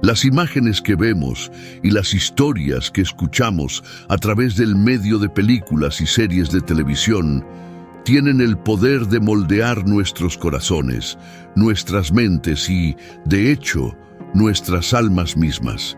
Las imágenes que vemos y las historias que escuchamos a través del medio de películas y series de televisión tienen el poder de moldear nuestros corazones, nuestras mentes y, de hecho, nuestras almas mismas.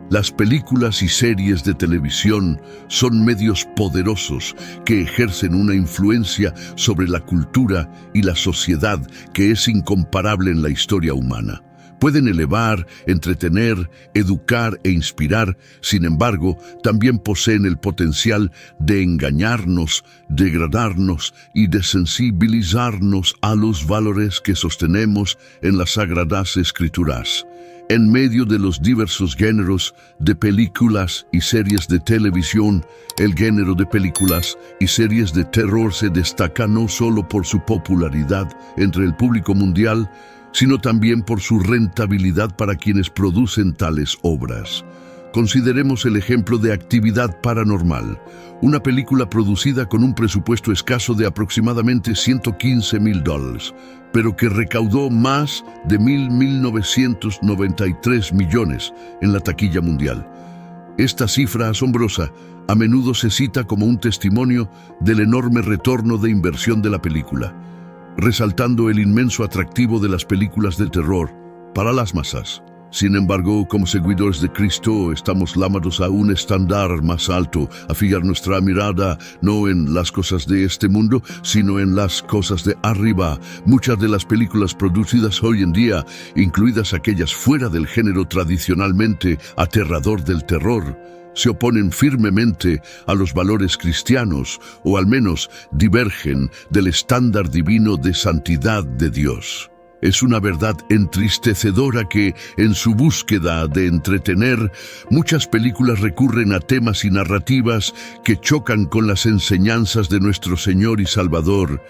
Las películas y series de televisión son medios poderosos que ejercen una influencia sobre la cultura y la sociedad que es incomparable en la historia humana. Pueden elevar, entretener, educar e inspirar, sin embargo, también poseen el potencial de engañarnos, degradarnos y desensibilizarnos a los valores que sostenemos en las Sagradas Escrituras. En medio de los diversos géneros de películas y series de televisión, el género de películas y series de terror se destaca no solo por su popularidad entre el público mundial, sino también por su rentabilidad para quienes producen tales obras. Consideremos el ejemplo de Actividad Paranormal, una película producida con un presupuesto escaso de aproximadamente $115,000, pero que recaudó más de 1.993 millones en la taquilla mundial. Esta cifra asombrosa a menudo se cita como un testimonio del enorme retorno de inversión de la película, resaltando el inmenso atractivo de las películas de terror para las masas. Sin embargo, como seguidores de Cristo, estamos llamados a un estándar más alto, a fijar nuestra mirada no en las cosas de este mundo, sino en las cosas de arriba. Muchas de las películas producidas hoy en día, incluidas aquellas fuera del género tradicionalmente aterrador del terror, se oponen firmemente a los valores cristianos, o al menos divergen del estándar divino de santidad de Dios. Es una verdad entristecedora que, en su búsqueda de entretener, muchas películas recurren a temas y narrativas que chocan con las enseñanzas de nuestro Señor y Salvador,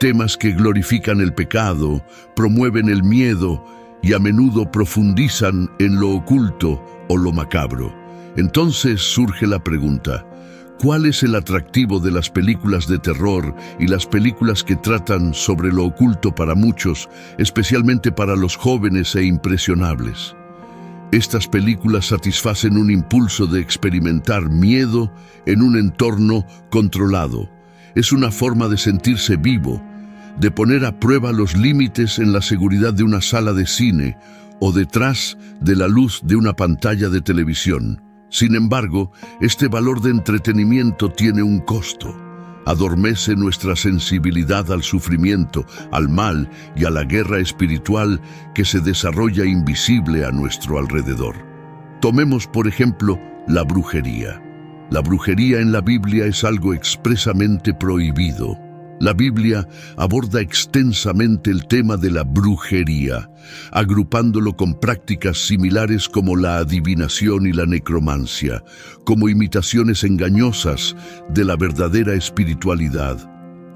temas que glorifican el pecado, promueven el miedo y a menudo profundizan en lo oculto o lo macabro. Entonces surge la pregunta: ¿cuál es el atractivo de las películas de terror y las películas que tratan sobre lo oculto para muchos, especialmente para los jóvenes e impresionables? Estas películas satisfacen un impulso de experimentar miedo en un entorno controlado. Es una forma de sentirse vivo, de poner a prueba los límites en la seguridad de una sala de cine o detrás de la luz de una pantalla de televisión. Sin embargo, este valor de entretenimiento tiene un costo. Adormece nuestra sensibilidad al sufrimiento, al mal y a la guerra espiritual que se desarrolla invisible a nuestro alrededor. Tomemos, por ejemplo, la brujería. La brujería en la Biblia es algo expresamente prohibido. La Biblia aborda extensamente el tema de la brujería, agrupándolo con prácticas similares como la adivinación y la necromancia, como imitaciones engañosas de la verdadera espiritualidad.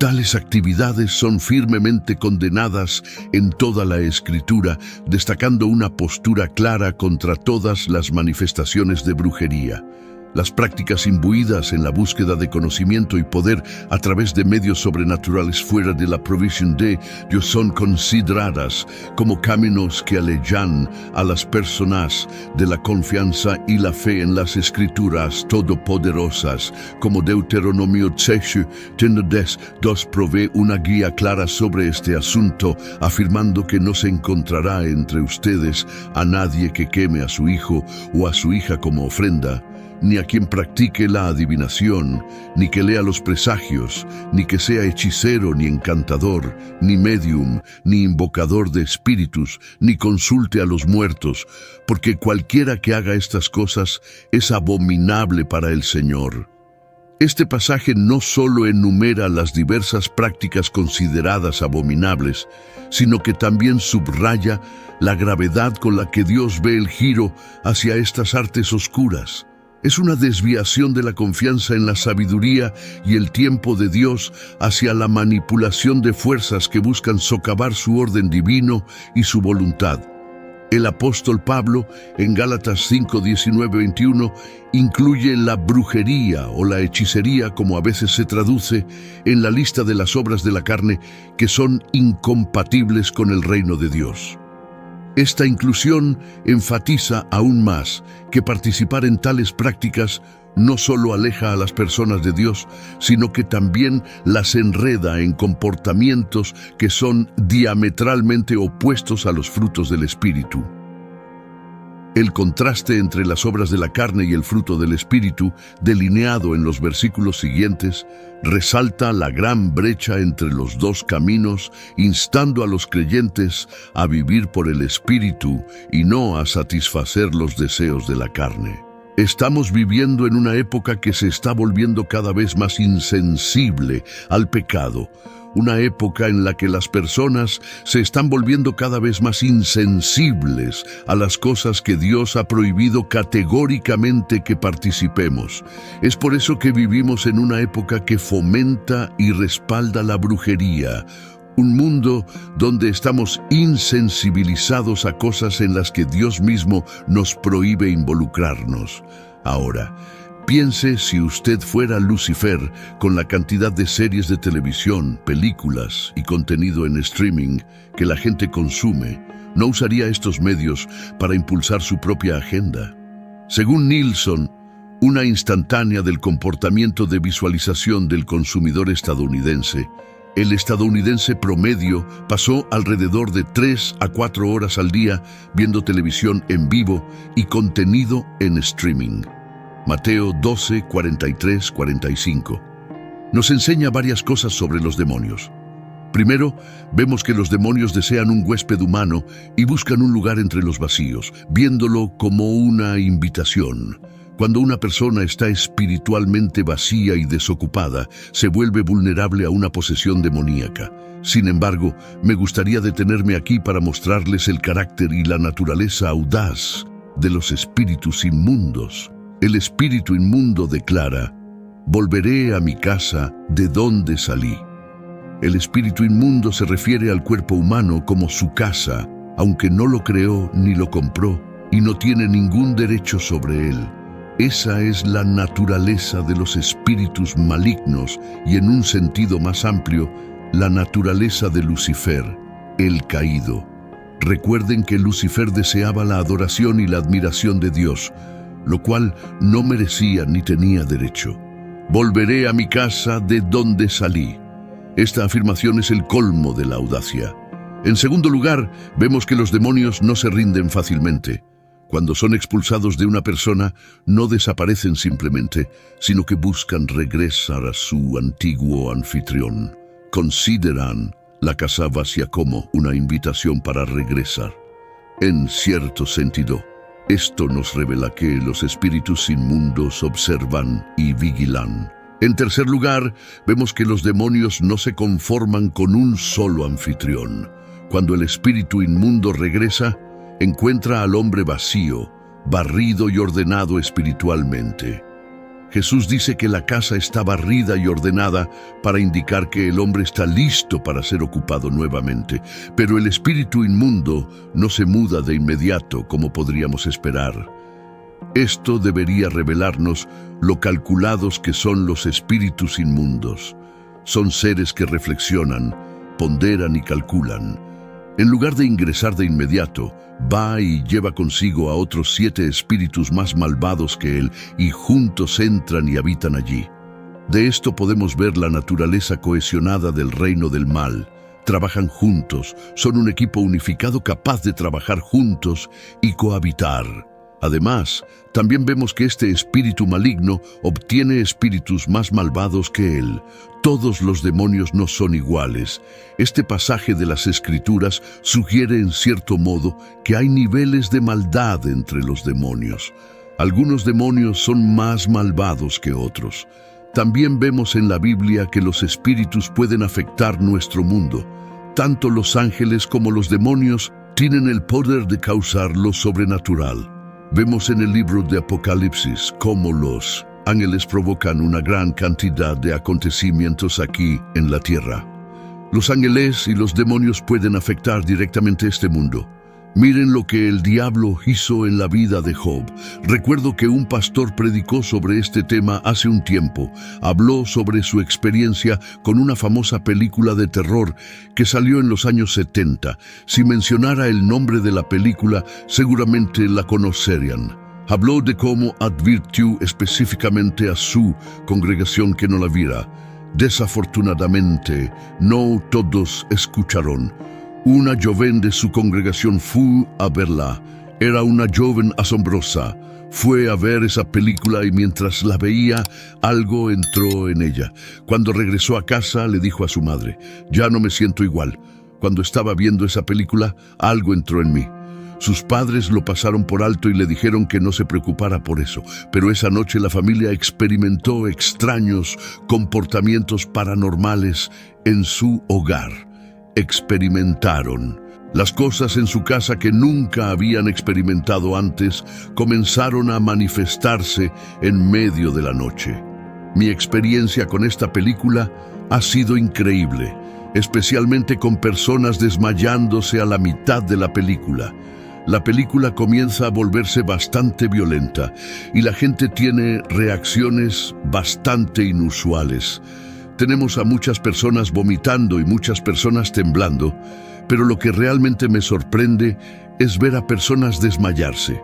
Tales actividades son firmemente condenadas en toda la Escritura, destacando una postura clara contra todas las manifestaciones de brujería. Las prácticas imbuidas en la búsqueda de conocimiento y poder a través de medios sobrenaturales fuera de la provisión de Dios son consideradas como caminos que alejan a las personas de la confianza y la fe en las Escrituras todopoderosas, como Deuteronomio 6:2 provee una guía clara sobre este asunto, afirmando que no se encontrará entre ustedes a nadie que queme a su hijo o a su hija como ofrenda, ni a quien practique la adivinación, ni que lea los presagios, ni que sea hechicero, ni encantador, ni medium, ni invocador de espíritus, ni consulte a los muertos, porque cualquiera que haga estas cosas es abominable para el Señor. Este pasaje no solo enumera las diversas prácticas consideradas abominables, sino que también subraya la gravedad con la que Dios ve el giro hacia estas artes oscuras. Es una desviación de la confianza en la sabiduría y el tiempo de Dios hacia la manipulación de fuerzas que buscan socavar su orden divino y su voluntad. El apóstol Pablo, en Gálatas 5:19-21, incluye la brujería o la hechicería, como a veces se traduce, en la lista de las obras de la carne que son incompatibles con el reino de Dios. Esta inclusión enfatiza aún más que participar en tales prácticas no solo aleja a las personas de Dios, sino que también las enreda en comportamientos que son diametralmente opuestos a los frutos del Espíritu. El contraste entre las obras de la carne y el fruto del Espíritu, delineado en los versículos siguientes, resalta la gran brecha entre los dos caminos, instando a los creyentes a vivir por el Espíritu y no a satisfacer los deseos de la carne. Estamos viviendo en una época que se está volviendo cada vez más insensible al pecado, una época en la que las personas se están volviendo cada vez más insensibles a las cosas que Dios ha prohibido categóricamente que participemos. Es por eso que vivimos en una época que fomenta y respalda la brujería, un mundo donde estamos insensibilizados a cosas en las que Dios mismo nos prohíbe involucrarnos. Ahora, piense si usted fuera Lucifer, con la cantidad de series de televisión, películas y contenido en streaming que la gente consume, ¿no usaría estos medios para impulsar su propia agenda? Según Nielsen, una instantánea del comportamiento de visualización del consumidor estadounidense, el estadounidense promedio pasó alrededor de 3 a 4 horas al día viendo televisión en vivo y contenido en streaming. Mateo 12, 43, 45. Nos enseña varias cosas sobre los demonios. Primero, vemos que los demonios desean un huésped humano y buscan un lugar entre los vacíos, viéndolo como una invitación. Cuando una persona está espiritualmente vacía y desocupada, se vuelve vulnerable a una posesión demoníaca. Sin embargo, me gustaría detenerme aquí para mostrarles el carácter y la naturaleza audaz de los espíritus inmundos. El espíritu inmundo declara: «Volveré a mi casa de donde salí». El espíritu inmundo se refiere al cuerpo humano como su casa, aunque no lo creó ni lo compró y no tiene ningún derecho sobre él. Esa es la naturaleza de los espíritus malignos y, en un sentido más amplio, la naturaleza de Lucifer, el caído. Recuerden que Lucifer deseaba la adoración y la admiración de Dios, lo cual no merecía ni tenía derecho. Volveré a mi casa de donde salí. Esta afirmación es el colmo de la audacia. En segundo lugar, vemos que los demonios no se rinden fácilmente. Cuando son expulsados de una persona, no desaparecen simplemente, sino que buscan regresar a su antiguo anfitrión. Consideran la casa vacía como una invitación para regresar. En cierto sentido, esto nos revela que los espíritus inmundos observan y vigilan. En tercer lugar, vemos que los demonios no se conforman con un solo anfitrión. Cuando el espíritu inmundo regresa, encuentra al hombre vacío, barrido y ordenado espiritualmente. Jesús dice que la casa está barrida y ordenada para indicar que el hombre está listo para ser ocupado nuevamente, pero el espíritu inmundo no se muda de inmediato como podríamos esperar. Esto debería revelarnos lo calculados que son los espíritus inmundos. Son seres que reflexionan, ponderan y calculan. En lugar de ingresar de inmediato, va y lleva consigo a otros 7 espíritus más malvados que él, y juntos entran y habitan allí. De esto podemos ver la naturaleza cohesionada del reino del mal. Trabajan juntos, son un equipo unificado capaz de trabajar juntos y cohabitar. Además, también vemos que este espíritu maligno obtiene espíritus más malvados que él. Todos los demonios no son iguales. Este pasaje de las Escrituras sugiere en cierto modo que hay niveles de maldad entre los demonios. Algunos demonios son más malvados que otros. También vemos en la Biblia que los espíritus pueden afectar nuestro mundo. Tanto los ángeles como los demonios tienen el poder de causar lo sobrenatural. Vemos en el libro de Apocalipsis cómo los ángeles provocan una gran cantidad de acontecimientos aquí en la tierra. Los ángeles y los demonios pueden afectar directamente este mundo. Miren lo que el diablo hizo en la vida de Job. Recuerdo que un pastor predicó sobre este tema hace un tiempo. Habló sobre su experiencia con una famosa película de terror que salió en los años 70. Si mencionara el nombre de la película, seguramente la conocerían. Habló de cómo advirtió específicamente a su congregación que no la viera. Desafortunadamente, no todos escucharon. Una joven de su congregación fue a verla. Era una joven asombrosa. Fue a ver esa película y mientras la veía, algo entró en ella. Cuando regresó a casa, le dijo a su madre: «Ya no me siento igual. Cuando estaba viendo esa película, algo entró en mí». Sus padres lo pasaron por alto y le dijeron que no se preocupara por eso, pero esa noche la familia experimentó extraños comportamientos paranormales en su hogar. Experimentaron. Las cosas en su casa que nunca habían experimentado antes comenzaron a manifestarse en medio de la noche. Mi experiencia con esta película ha sido increíble, especialmente con personas desmayándose a la mitad de la película. La película comienza a volverse bastante violenta y la gente tiene reacciones bastante inusuales. Tenemos a muchas personas vomitando y muchas personas temblando, pero lo que realmente me sorprende es ver a personas desmayarse.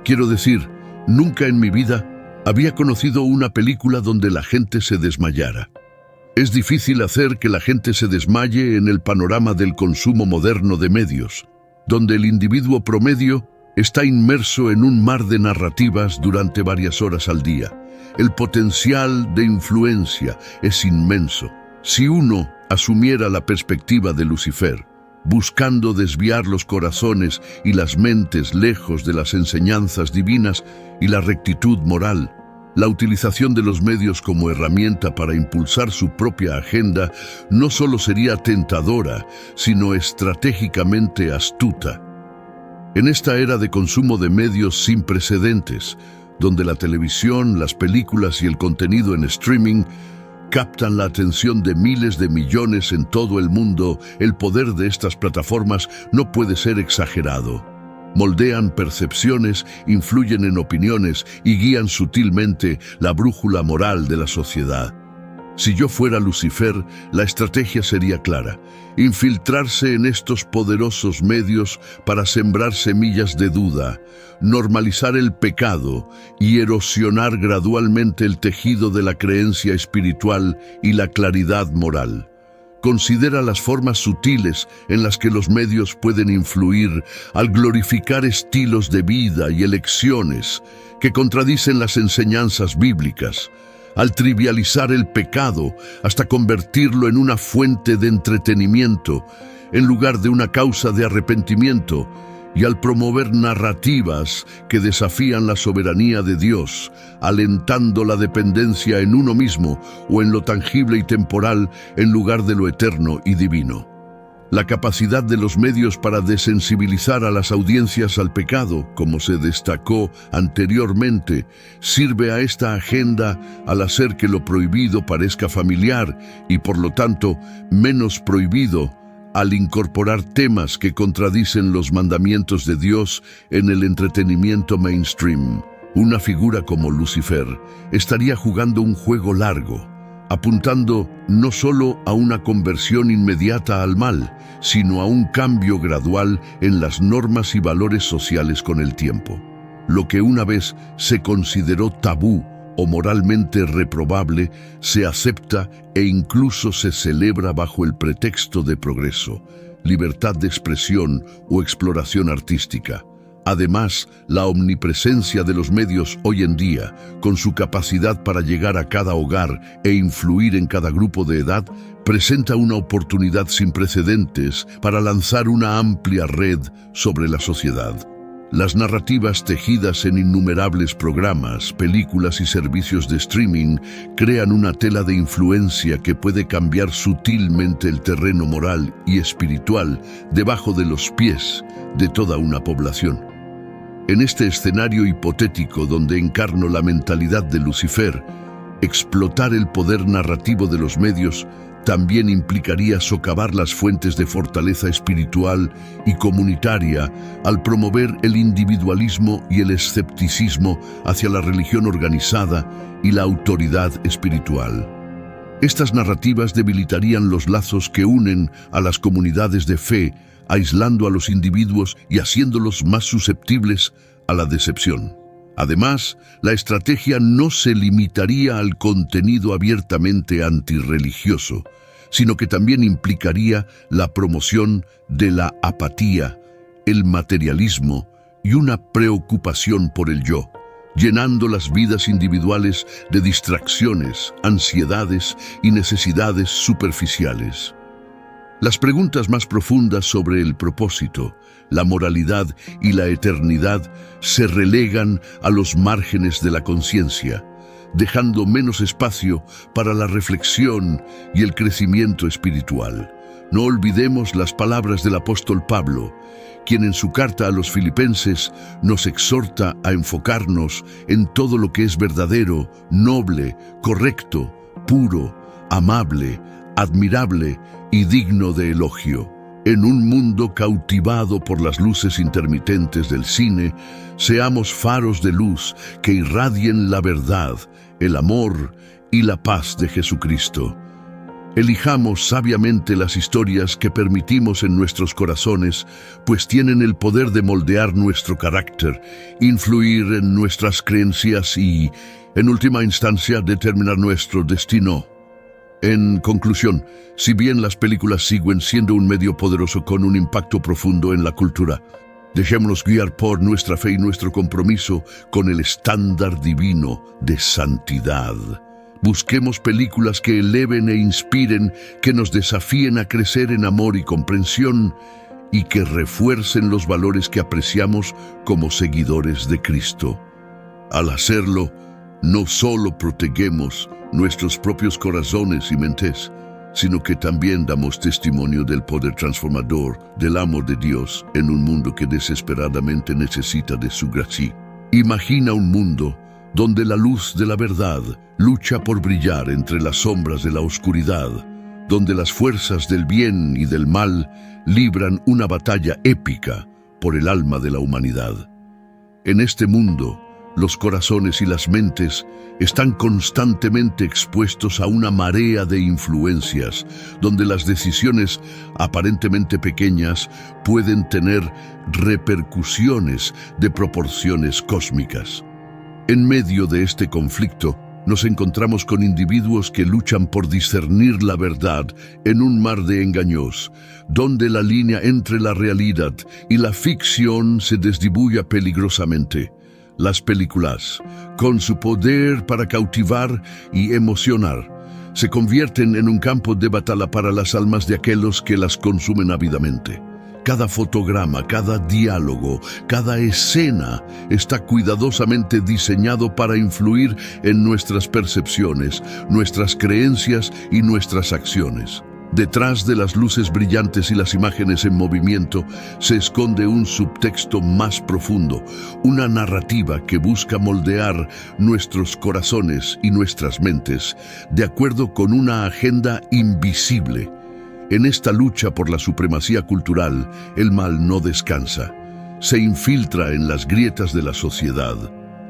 Quiero decir, nunca en mi vida había conocido una película donde la gente se desmayara. Es difícil hacer que la gente se desmaye en el panorama del consumo moderno de medios, donde el individuo promedio está inmerso en un mar de narrativas durante varias horas al día. El potencial de influencia es inmenso. Si uno asumiera la perspectiva de Lucifer, buscando desviar los corazones y las mentes lejos de las enseñanzas divinas y la rectitud moral, la utilización de los medios como herramienta para impulsar su propia agenda no solo sería tentadora, sino estratégicamente astuta. En esta era de consumo de medios sin precedentes, donde la televisión, las películas y el contenido en streaming captan la atención de miles de millones en todo el mundo, el poder de estas plataformas no puede ser exagerado. Moldean percepciones, influyen en opiniones y guían sutilmente la brújula moral de la sociedad. Si yo fuera Lucifer, la estrategia sería clara: infiltrarse en estos poderosos medios para sembrar semillas de duda, normalizar el pecado y erosionar gradualmente el tejido de la creencia espiritual y la claridad moral. Considera las formas sutiles en las que los medios pueden influir al glorificar estilos de vida y elecciones que contradicen las enseñanzas bíblicas, al trivializar el pecado hasta convertirlo en una fuente de entretenimiento en lugar de una causa de arrepentimiento, y al promover narrativas que desafían la soberanía de Dios, alentando la dependencia en uno mismo o en lo tangible y temporal en lugar de lo eterno y divino. La capacidad de los medios para desensibilizar a las audiencias al pecado, como se destacó anteriormente, sirve a esta agenda al hacer que lo prohibido parezca familiar y, por lo tanto, menos prohibido, al incorporar temas que contradicen los mandamientos de Dios en el entretenimiento mainstream. Una figura como Lucifer estaría jugando un juego largo, apuntando no solo a una conversión inmediata al mal, sino a un cambio gradual en las normas y valores sociales con el tiempo. Lo que una vez se consideró tabú o moralmente reprobable, se acepta e incluso se celebra bajo el pretexto de progreso, libertad de expresión o exploración artística. Además, la omnipresencia de los medios hoy en día, con su capacidad para llegar a cada hogar e influir en cada grupo de edad, presenta una oportunidad sin precedentes para lanzar una amplia red sobre la sociedad. Las narrativas tejidas en innumerables programas, películas y servicios de streaming crean una tela de influencia que puede cambiar sutilmente el terreno moral y espiritual debajo de los pies de toda una población. En este escenario hipotético donde encarno la mentalidad de Lucifer, explotar el poder narrativo de los medios también implicaría socavar las fuentes de fortaleza espiritual y comunitaria al promover el individualismo y el escepticismo hacia la religión organizada y la autoridad espiritual. Estas narrativas debilitarían los lazos que unen a las comunidades de fe, aislando a los individuos y haciéndolos más susceptibles a la decepción. Además, la estrategia no se limitaría al contenido abiertamente antirreligioso, sino que también implicaría la promoción de la apatía, el materialismo y una preocupación por el yo, llenando las vidas individuales de distracciones, ansiedades y necesidades superficiales. Las preguntas más profundas sobre el propósito, la moralidad y la eternidad se relegan a los márgenes de la conciencia, dejando menos espacio para la reflexión y el crecimiento espiritual. No olvidemos las palabras del apóstol Pablo, quien en su carta a los Filipenses nos exhorta a enfocarnos en todo lo que es verdadero, noble, correcto, puro, amable, admirable y digno de elogio. En un mundo cautivado por las luces intermitentes del cine, seamos faros de luz que irradien la verdad, el amor y la paz de Jesucristo. Elijamos sabiamente las historias que permitimos en nuestros corazones, pues tienen el poder de moldear nuestro carácter, influir en nuestras creencias y, en última instancia, determinar nuestro destino. En conclusión, si bien las películas siguen siendo un medio poderoso con un impacto profundo en la cultura, dejémonos guiar por nuestra fe y nuestro compromiso con el estándar divino de santidad. Busquemos películas que eleven e inspiren, que nos desafíen a crecer en amor y comprensión y que refuercen los valores que apreciamos como seguidores de Cristo. Al hacerlo, no solo protegemos nuestros propios corazones y mentes, sino que también damos testimonio del poder transformador del amor de Dios en un mundo que desesperadamente necesita de su gracia. Imagina un mundo donde la luz de la verdad lucha por brillar entre las sombras de la oscuridad, donde las fuerzas del bien y del mal libran una batalla épica por el alma de la humanidad. En este mundo, los corazones y las mentes están constantemente expuestos a una marea de influencias, donde las decisiones aparentemente pequeñas pueden tener repercusiones de proporciones cósmicas. En medio de este conflicto, nos encontramos con individuos que luchan por discernir la verdad en un mar de engaños, donde la línea entre la realidad y la ficción se desdibuja peligrosamente. Las películas, con su poder para cautivar y emocionar, se convierten en un campo de batalla para las almas de aquellos que las consumen ávidamente. Cada fotograma, cada diálogo, cada escena está cuidadosamente diseñado para influir en nuestras percepciones, nuestras creencias y nuestras acciones. Detrás de las luces brillantes y las imágenes en movimiento se esconde un subtexto más profundo, una narrativa que busca moldear nuestros corazones y nuestras mentes de acuerdo con una agenda invisible. En esta lucha por la supremacía cultural, el mal no descansa. Se infiltra en las grietas de la sociedad,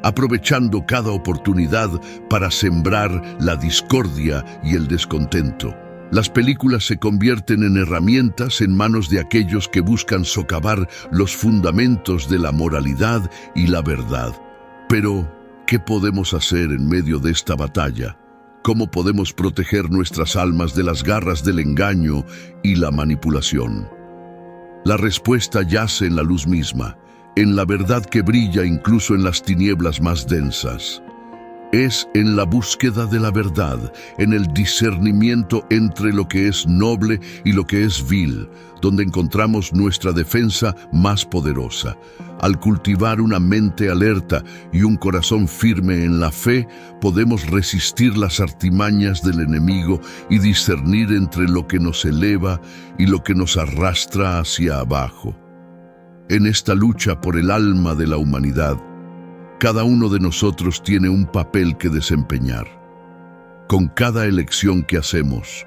aprovechando cada oportunidad para sembrar la discordia y el descontento. Las películas se convierten en herramientas en manos de aquellos que buscan socavar los fundamentos de la moralidad y la verdad. Pero, ¿qué podemos hacer en medio de esta batalla? ¿Cómo podemos proteger nuestras almas de las garras del engaño y la manipulación? La respuesta yace en la luz misma, en la verdad que brilla incluso en las tinieblas más densas. Es en la búsqueda de la verdad, en el discernimiento entre lo que es noble y lo que es vil, donde encontramos nuestra defensa más poderosa. Al cultivar una mente alerta y un corazón firme en la fe, podemos resistir las artimañas del enemigo y discernir entre lo que nos eleva y lo que nos arrastra hacia abajo. En esta lucha por el alma de la humanidad, cada uno de nosotros tiene un papel que desempeñar. Con cada elección que hacemos,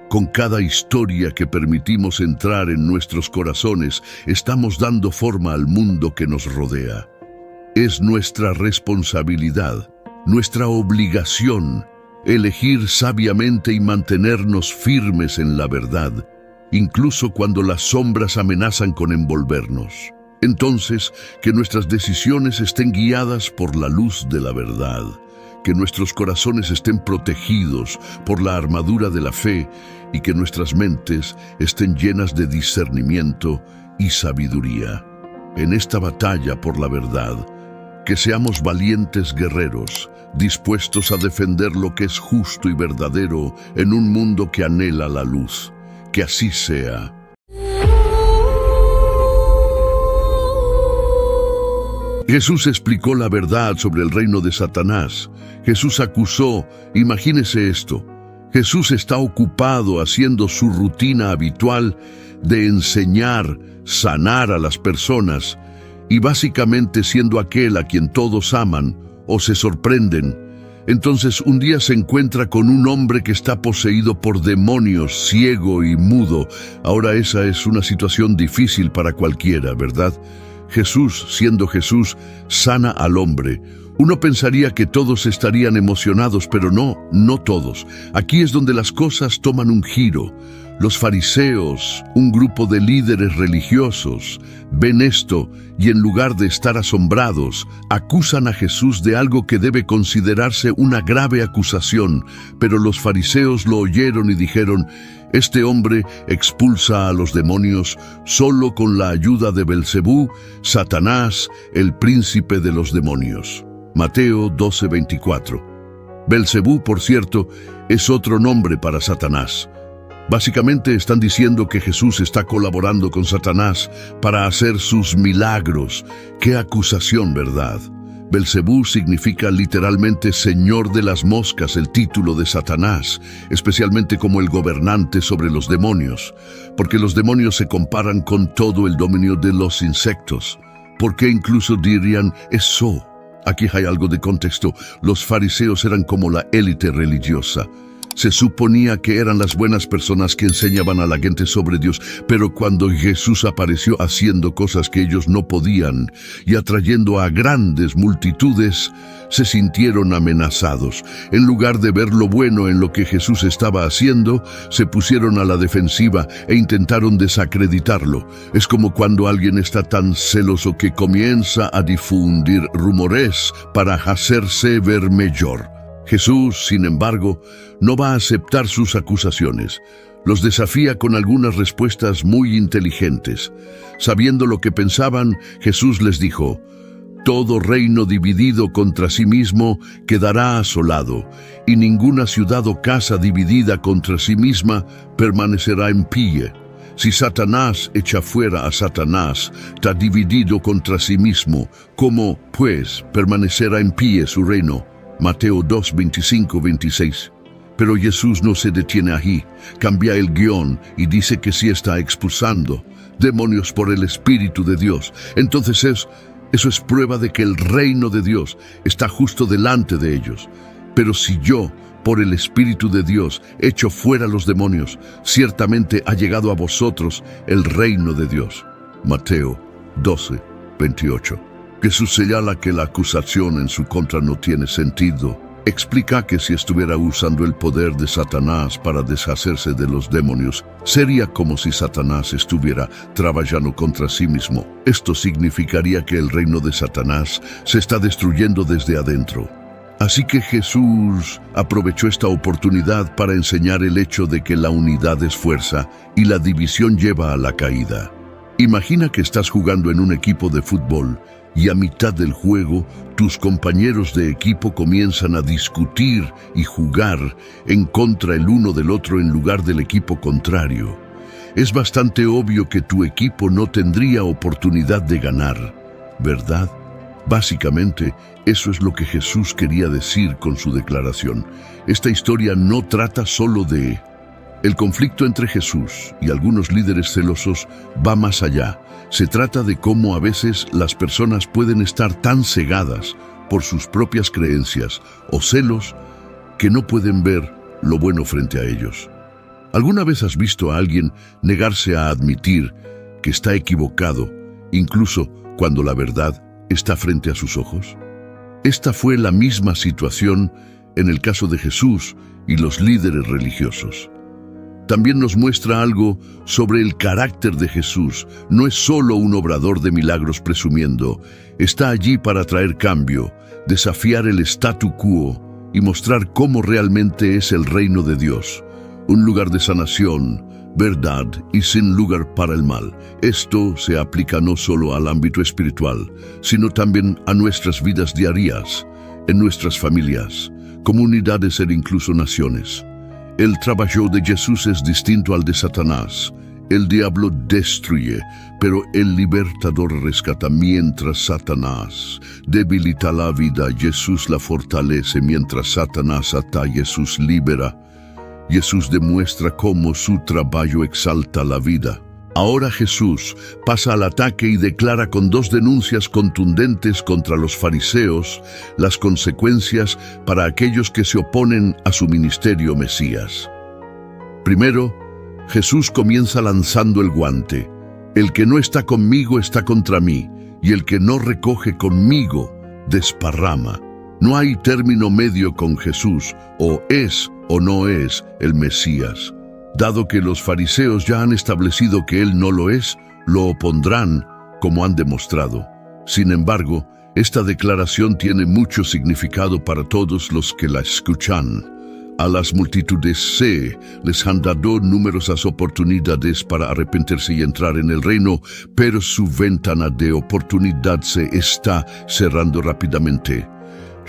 Con cada historia que permitimos entrar en nuestros corazones, estamos dando forma al mundo que nos rodea. Es nuestra responsabilidad, nuestra obligación, elegir sabiamente y mantenernos firmes en la verdad, incluso cuando las sombras amenazan con envolvernos. Entonces, que nuestras decisiones estén guiadas por la luz de la verdad, que nuestros corazones estén protegidos por la armadura de la fe y que nuestras mentes estén llenas de discernimiento y sabiduría. En esta batalla por la verdad, que seamos valientes guerreros, dispuestos a defender lo que es justo y verdadero en un mundo que anhela la luz. Que así sea. Jesús explicó la verdad sobre el reino de Satanás. Jesús acusó, imagínese esto, Jesús está ocupado haciendo su rutina habitual de enseñar, sanar a las personas y básicamente siendo aquel a quien todos aman o se sorprenden. Entonces un día se encuentra con un hombre que está poseído por demonios, ciego y mudo. Ahora esa es una situación difícil para cualquiera, ¿verdad? Jesús, siendo Jesús, sana al hombre. Uno pensaría que todos estarían emocionados, pero no todos. Aquí es donde las cosas toman un giro. Los fariseos, un grupo de líderes religiosos, ven esto y en lugar de estar asombrados, acusan a Jesús de algo que debe considerarse una grave acusación. Pero los fariseos lo oyeron y dijeron: este hombre expulsa a los demonios solo con la ayuda de Belcebú, Satanás, el príncipe de los demonios. Mateo 12:24. Belcebú, por cierto, es otro nombre para Satanás. Básicamente están diciendo que Jesús está colaborando con Satanás para hacer sus milagros. ¡Qué acusación!, ¿verdad? Belcebú significa literalmente Señor de las Moscas, el título de Satanás, especialmente como el gobernante sobre los demonios, porque los demonios se comparan con todo el dominio de los insectos. ¿Por qué incluso dirían eso? Aquí hay algo de contexto. Los fariseos eran como la élite religiosa. Se suponía que eran las buenas personas que enseñaban a la gente sobre Dios, pero cuando Jesús apareció haciendo cosas que ellos no podían y atrayendo a grandes multitudes, se sintieron amenazados. En lugar de ver lo bueno en lo que Jesús estaba haciendo, se pusieron a la defensiva e intentaron desacreditarlo. Es como cuando alguien está tan celoso que comienza a difundir rumores para hacerse ver mejor. Jesús, sin embargo, no va a aceptar sus acusaciones. Los desafía con algunas respuestas muy inteligentes. Sabiendo lo que pensaban, Jesús les dijo: todo reino dividido contra sí mismo quedará asolado, y ninguna ciudad o casa dividida contra sí misma permanecerá en pie. Si Satanás echa fuera a Satanás, está dividido contra sí mismo, ¿cómo, pues, permanecerá en pie su reino? Mateo 2, 25-26. Pero Jesús no se detiene ahí, cambia el guión y dice que sí está expulsando demonios por el Espíritu de Dios. Entonces eso es prueba de que el reino de Dios está justo delante de ellos. Pero si yo, por el Espíritu de Dios, echo fuera los demonios, ciertamente ha llegado a vosotros el reino de Dios. Mateo 12, 28. Jesús señala que la acusación en su contra no tiene sentido. Explica que si estuviera usando el poder de Satanás para deshacerse de los demonios, sería como si Satanás estuviera trabajando contra sí mismo. Esto significaría que el reino de Satanás se está destruyendo desde adentro. Así que Jesús aprovechó esta oportunidad para enseñar el hecho de que la unidad es fuerza y la división lleva a la caída. Imagina que estás jugando en un equipo de fútbol y a mitad del juego, tus compañeros de equipo comienzan a discutir y jugar en contra el uno del otro en lugar del equipo contrario. Es bastante obvio que tu equipo no tendría oportunidad de ganar, ¿verdad? Básicamente, eso es lo que Jesús quería decir con su declaración. Esta historia no trata solo de... El conflicto entre Jesús y algunos líderes celosos va más allá. Se trata de cómo a veces las personas pueden estar tan cegadas por sus propias creencias o celos que no pueden ver lo bueno frente a ellos. ¿Alguna vez has visto a alguien negarse a admitir que está equivocado, incluso cuando la verdad está frente a sus ojos? Esta fue la misma situación en el caso de Jesús y los líderes religiosos. También nos muestra algo sobre el carácter de Jesús. No es solo un obrador de milagros presumiendo, está allí para traer cambio, desafiar el statu quo y mostrar cómo realmente es el reino de Dios. Un lugar de sanación, verdad y sin lugar para el mal. Esto se aplica no solo al ámbito espiritual, sino también a nuestras vidas diarias, en nuestras familias, comunidades e incluso naciones. El trabajo de Jesús es distinto al de Satanás. El diablo destruye, pero el libertador rescata. Mientras Satanás debilita la vida, Jesús la fortalece. Mientras Satanás ata, Jesús libera. Jesús demuestra cómo su trabajo exalta la vida. Ahora Jesús pasa al ataque y declara con dos denuncias contundentes contra los fariseos las consecuencias para aquellos que se oponen a su ministerio Mesías. Primero, Jesús comienza lanzando el guante. El que no está conmigo está contra mí, y el que no recoge conmigo desparrama. No hay término medio con Jesús, o es o no es el Mesías. Dado que los fariseos ya han establecido que él no lo es, lo opondrán como han demostrado. Sin embargo, esta declaración tiene mucho significado para todos los que la escuchan. A las multitudes se les han dado numerosas oportunidades para arrepentirse y entrar en el reino, pero su ventana de oportunidad se está cerrando rápidamente.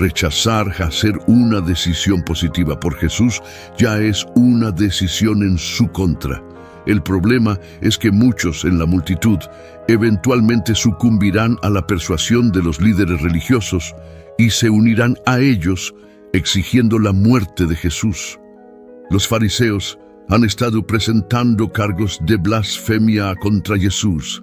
Rechazar hacer una decisión positiva por Jesús ya es una decisión en su contra. El problema es que muchos en la multitud eventualmente sucumbirán a la persuasión de los líderes religiosos y se unirán a ellos exigiendo la muerte de Jesús. Los fariseos han estado presentando cargos de blasfemia contra Jesús.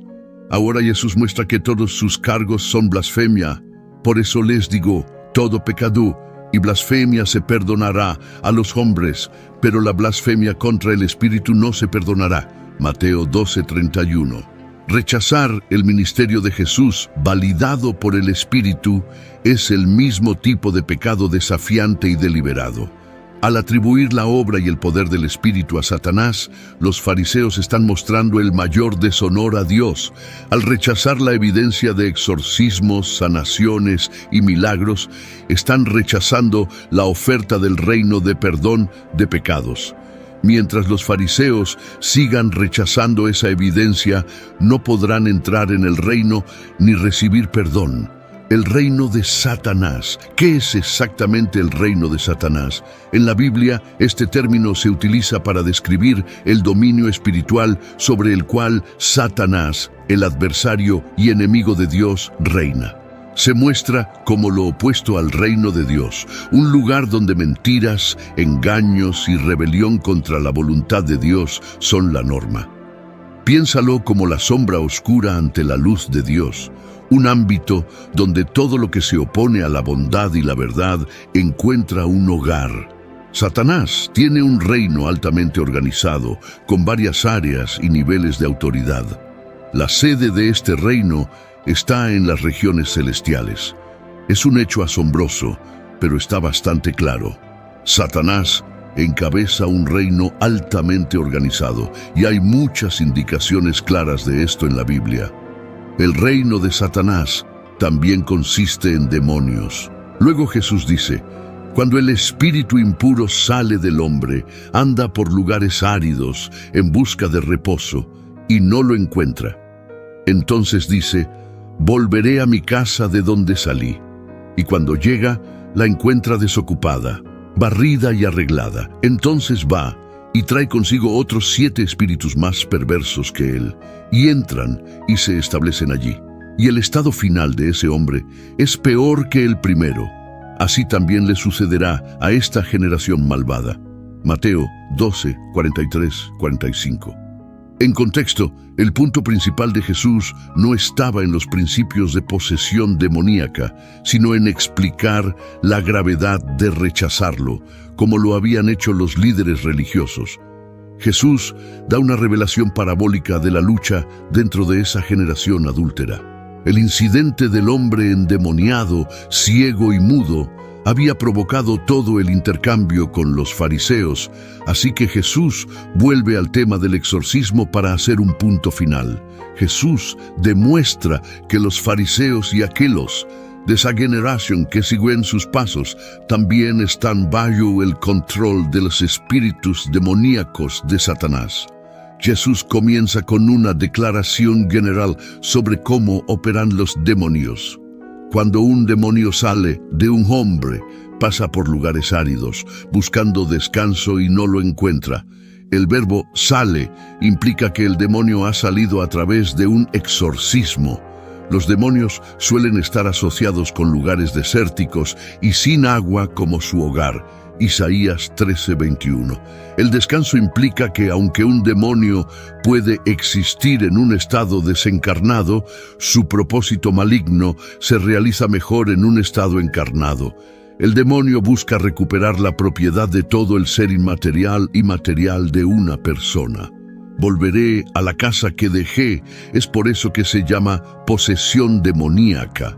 Ahora Jesús muestra que todos sus cargos son blasfemia. Por eso les digo, todo pecado y blasfemia se perdonará a los hombres, pero la blasfemia contra el Espíritu no se perdonará. Mateo 12:31. Rechazar el ministerio de Jesús, validado por el Espíritu, es el mismo tipo de pecado desafiante y deliberado. Al atribuir la obra y el poder del Espíritu a Satanás, los fariseos están mostrando el mayor deshonor a Dios. Al rechazar la evidencia de exorcismos, sanaciones y milagros, están rechazando la oferta del reino de perdón de pecados. Mientras los fariseos sigan rechazando esa evidencia, no podrán entrar en el reino ni recibir perdón. El reino de Satanás. ¿Qué es exactamente el reino de Satanás? En la Biblia, este término se utiliza para describir el dominio espiritual sobre el cual Satanás, el adversario y enemigo de Dios, reina. Se muestra como lo opuesto al reino de Dios, un lugar donde mentiras, engaños y rebelión contra la voluntad de Dios son la norma. Piénsalo como la sombra oscura ante la luz de Dios. Un ámbito donde todo lo que se opone a la bondad y la verdad encuentra un hogar. Satanás tiene un reino altamente organizado, con varias áreas y niveles de autoridad. La sede de este reino está en las regiones celestiales. Es un hecho asombroso, pero está bastante claro. Satanás encabeza un reino altamente organizado, y hay muchas indicaciones claras de esto en la Biblia. El reino de Satanás también consiste en demonios. Luego Jesús dice, cuando el espíritu impuro sale del hombre, anda por lugares áridos en busca de reposo y no lo encuentra. Entonces dice, volveré a mi casa de donde salí. Y cuando llega, la encuentra desocupada, barrida y arreglada. Entonces va y trae consigo otros 7 espíritus más perversos que él, y entran y se establecen allí. Y el estado final de ese hombre es peor que el primero. Así también le sucederá a esta generación malvada. Mateo 12, 43, 45. En contexto, el punto principal de Jesús no estaba en los principios de posesión demoníaca, sino en explicar la gravedad de rechazarlo, como lo habían hecho los líderes religiosos. Jesús da una revelación parabólica de la lucha dentro de esa generación adúltera. El incidente del hombre endemoniado, ciego y mudo había provocado todo el intercambio con los fariseos, así que Jesús vuelve al tema del exorcismo para hacer un punto final. Jesús demuestra que los fariseos y aquellos de esa generación que siguen sus pasos también están bajo el control de los espíritus demoníacos de Satanás. Jesús comienza con una declaración general sobre cómo operan los demonios. Cuando un demonio sale de un hombre, pasa por lugares áridos, buscando descanso y no lo encuentra. El verbo sale implica que el demonio ha salido a través de un exorcismo. Los demonios suelen estar asociados con lugares desérticos y sin agua como su hogar. Isaías 13:21. El descanso implica que aunque un demonio puede existir en un estado desencarnado, su propósito maligno se realiza mejor en un estado encarnado. El demonio busca recuperar la propiedad de todo el ser inmaterial y material de una persona. Volveré a la casa que dejé, es por eso que se llama posesión demoníaca.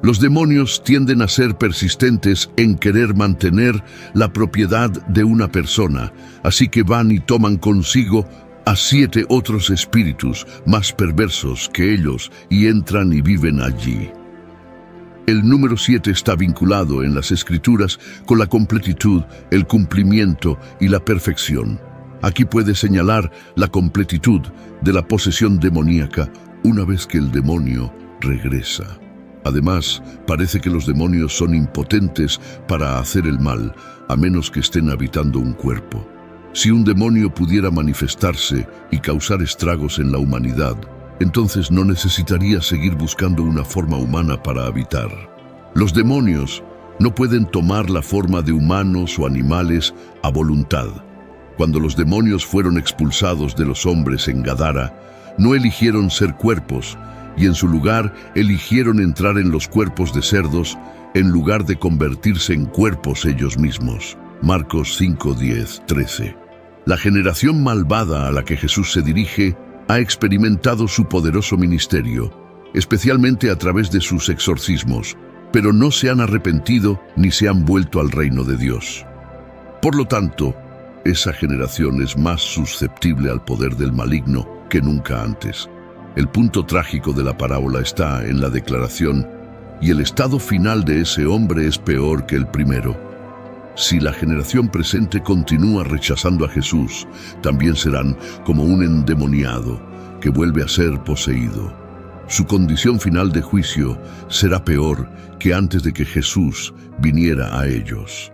Los demonios tienden a ser persistentes en querer mantener la propiedad de una persona, así que van y toman consigo a 7 otros espíritus más perversos que ellos y entran y viven allí. El número 7 está vinculado en las Escrituras con la completitud, el cumplimiento y la perfección. Aquí puede señalar la completitud de la posesión demoníaca una vez que el demonio regresa. Además, parece que los demonios son impotentes para hacer el mal, a menos que estén habitando un cuerpo. Si un demonio pudiera manifestarse y causar estragos en la humanidad, entonces no necesitaría seguir buscando una forma humana para habitar. Los demonios no pueden tomar la forma de humanos o animales a voluntad. Cuando los demonios fueron expulsados de los hombres en Gadara, no eligieron ser cuerpos, y en su lugar eligieron entrar en los cuerpos de cerdos, en lugar de convertirse en cuerpos ellos mismos. Marcos 5, 10, 13. La generación malvada a la que Jesús se dirige ha experimentado su poderoso ministerio, especialmente a través de sus exorcismos, pero no se han arrepentido ni se han vuelto al reino de Dios. Por lo tanto, esa generación es más susceptible al poder del maligno que nunca antes. El punto trágico de la parábola está en la declaración, y el estado final de ese hombre es peor que el primero. Si la generación presente continúa rechazando a Jesús, también serán como un endemoniado que vuelve a ser poseído. Su condición final de juicio será peor que antes de que Jesús viniera a ellos.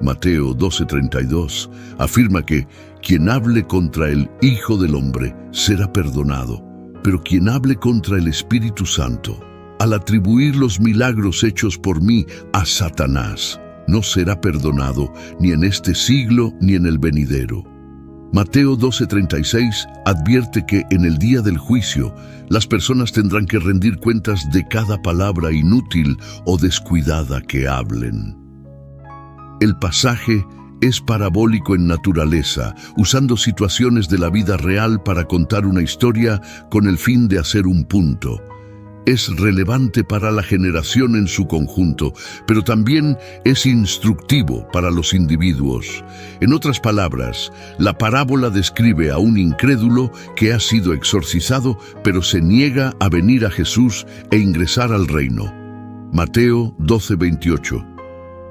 Mateo 12:32 afirma que quien hable contra el Hijo del Hombre será perdonado, pero quien hable contra el Espíritu Santo, al atribuir los milagros hechos por mí a Satanás, no será perdonado ni en este siglo ni en el venidero. Mateo 12:36 advierte que en el día del juicio las personas tendrán que rendir cuentas de cada palabra inútil o descuidada que hablen. El pasaje es parabólico en naturaleza, usando situaciones de la vida real para contar una historia con el fin de hacer un punto. Es relevante para la generación en su conjunto, pero también es instructivo para los individuos. En otras palabras, la parábola describe a un incrédulo que ha sido exorcizado, pero se niega a venir a Jesús e ingresar al reino. Mateo 12:28.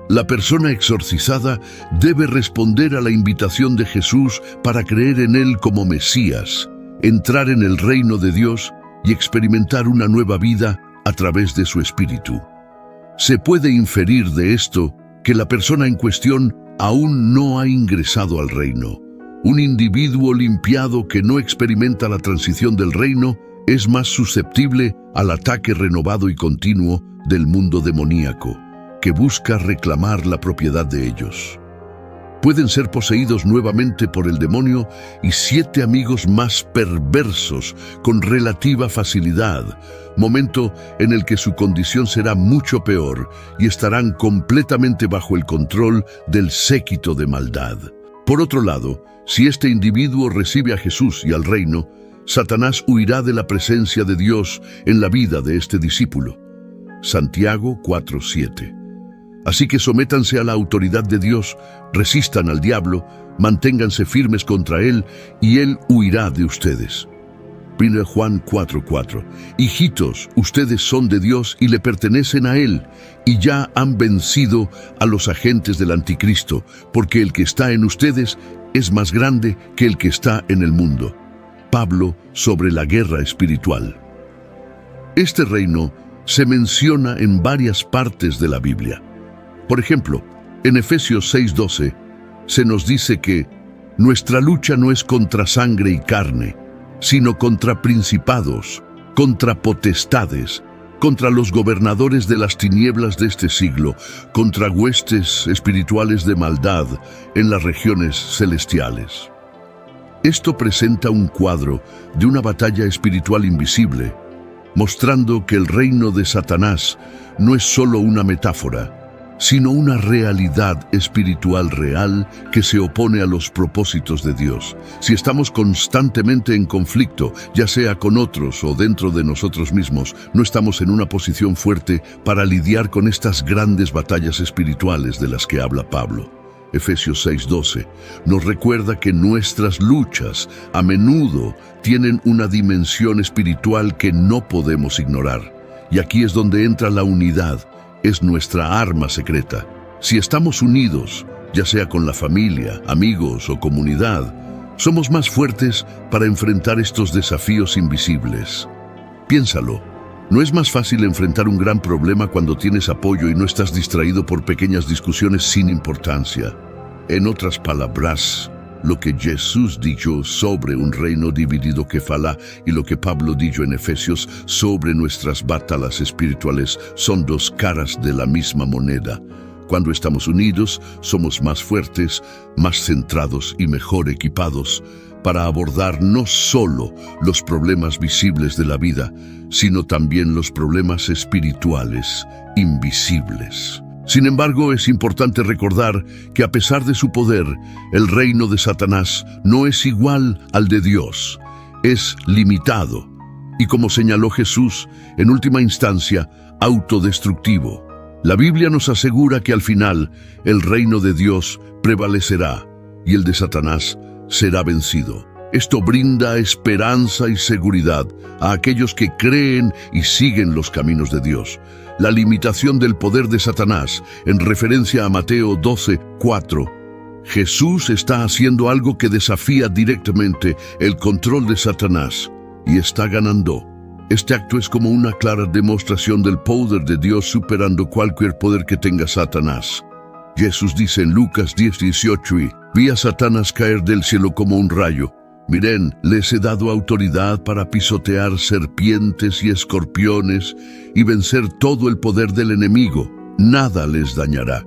La persona exorcizada debe responder a la invitación de Jesús para creer en Él como Mesías, entrar en el reino de Dios y experimentar una nueva vida a través de su espíritu. Se puede inferir de esto que la persona en cuestión aún no ha ingresado al reino. Un individuo limpiado que no experimenta la transición del reino es más susceptible al ataque renovado y continuo del mundo demoníaco, que busca reclamar la propiedad de ellos. Pueden ser poseídos nuevamente por el demonio y 7 amigos más perversos con relativa facilidad, momento en el que su condición será mucho peor y estarán completamente bajo el control del séquito de maldad. Por otro lado, si este individuo recibe a Jesús y al reino, Satanás huirá de la presencia de Dios en la vida de este discípulo. Santiago 4:7. Así que sométanse a la autoridad de Dios, resistan al diablo, manténganse firmes contra él y él huirá de ustedes. 1 Juan 4:4. Hijitos, ustedes son de Dios y le pertenecen a Él, y ya han vencido a los agentes del anticristo, porque el que está en ustedes es más grande que el que está en el mundo. Pablo sobre la guerra espiritual. Este reino se menciona en varias partes de la Biblia. Por ejemplo, en Efesios 6:12 se nos dice que nuestra lucha no es contra sangre y carne, sino contra principados, contra potestades, contra los gobernadores de las tinieblas de este siglo, contra huestes espirituales de maldad en las regiones celestiales. Esto presenta un cuadro de una batalla espiritual invisible, mostrando que el reino de Satanás no es solo una metáfora, sino una realidad espiritual real que se opone a los propósitos de Dios. Si estamos constantemente en conflicto, ya sea con otros o dentro de nosotros mismos, no estamos en una posición fuerte para lidiar con estas grandes batallas espirituales de las que habla Pablo. Efesios 6:12 nos recuerda que nuestras luchas a menudo tienen una dimensión espiritual que no podemos ignorar. Y aquí es donde entra la unidad. Es nuestra arma secreta. Si estamos unidos, ya sea con la familia, amigos o comunidad, somos más fuertes para enfrentar estos desafíos invisibles. Piénsalo, ¿no es más fácil enfrentar un gran problema cuando tienes apoyo y no estás distraído por pequeñas discusiones sin importancia? En otras palabras, lo que Jesús dijo sobre un reino dividido que fala y lo que Pablo dijo en Efesios sobre nuestras batallas espirituales son dos caras de la misma moneda. Cuando estamos unidos, somos más fuertes, más centrados y mejor equipados para abordar no solo los problemas visibles de la vida, sino también los problemas espirituales invisibles. Sin embargo, es importante recordar que a pesar de su poder, el reino de Satanás no es igual al de Dios, es limitado y, como señaló Jesús, en última instancia, autodestructivo. La Biblia nos asegura que al final el reino de Dios prevalecerá y el de Satanás será vencido. Esto brinda esperanza y seguridad a aquellos que creen y siguen los caminos de Dios. La limitación del poder de Satanás, en referencia a Mateo 12:4, Jesús está haciendo algo que desafía directamente el control de Satanás y está ganando. Este acto es como una clara demostración del poder de Dios superando cualquier poder que tenga Satanás. Jesús dice en Lucas 10:18, vi a Satanás caer del cielo como un rayo. Miren, les he dado autoridad para pisotear serpientes y escorpiones y vencer todo el poder del enemigo. Nada les dañará.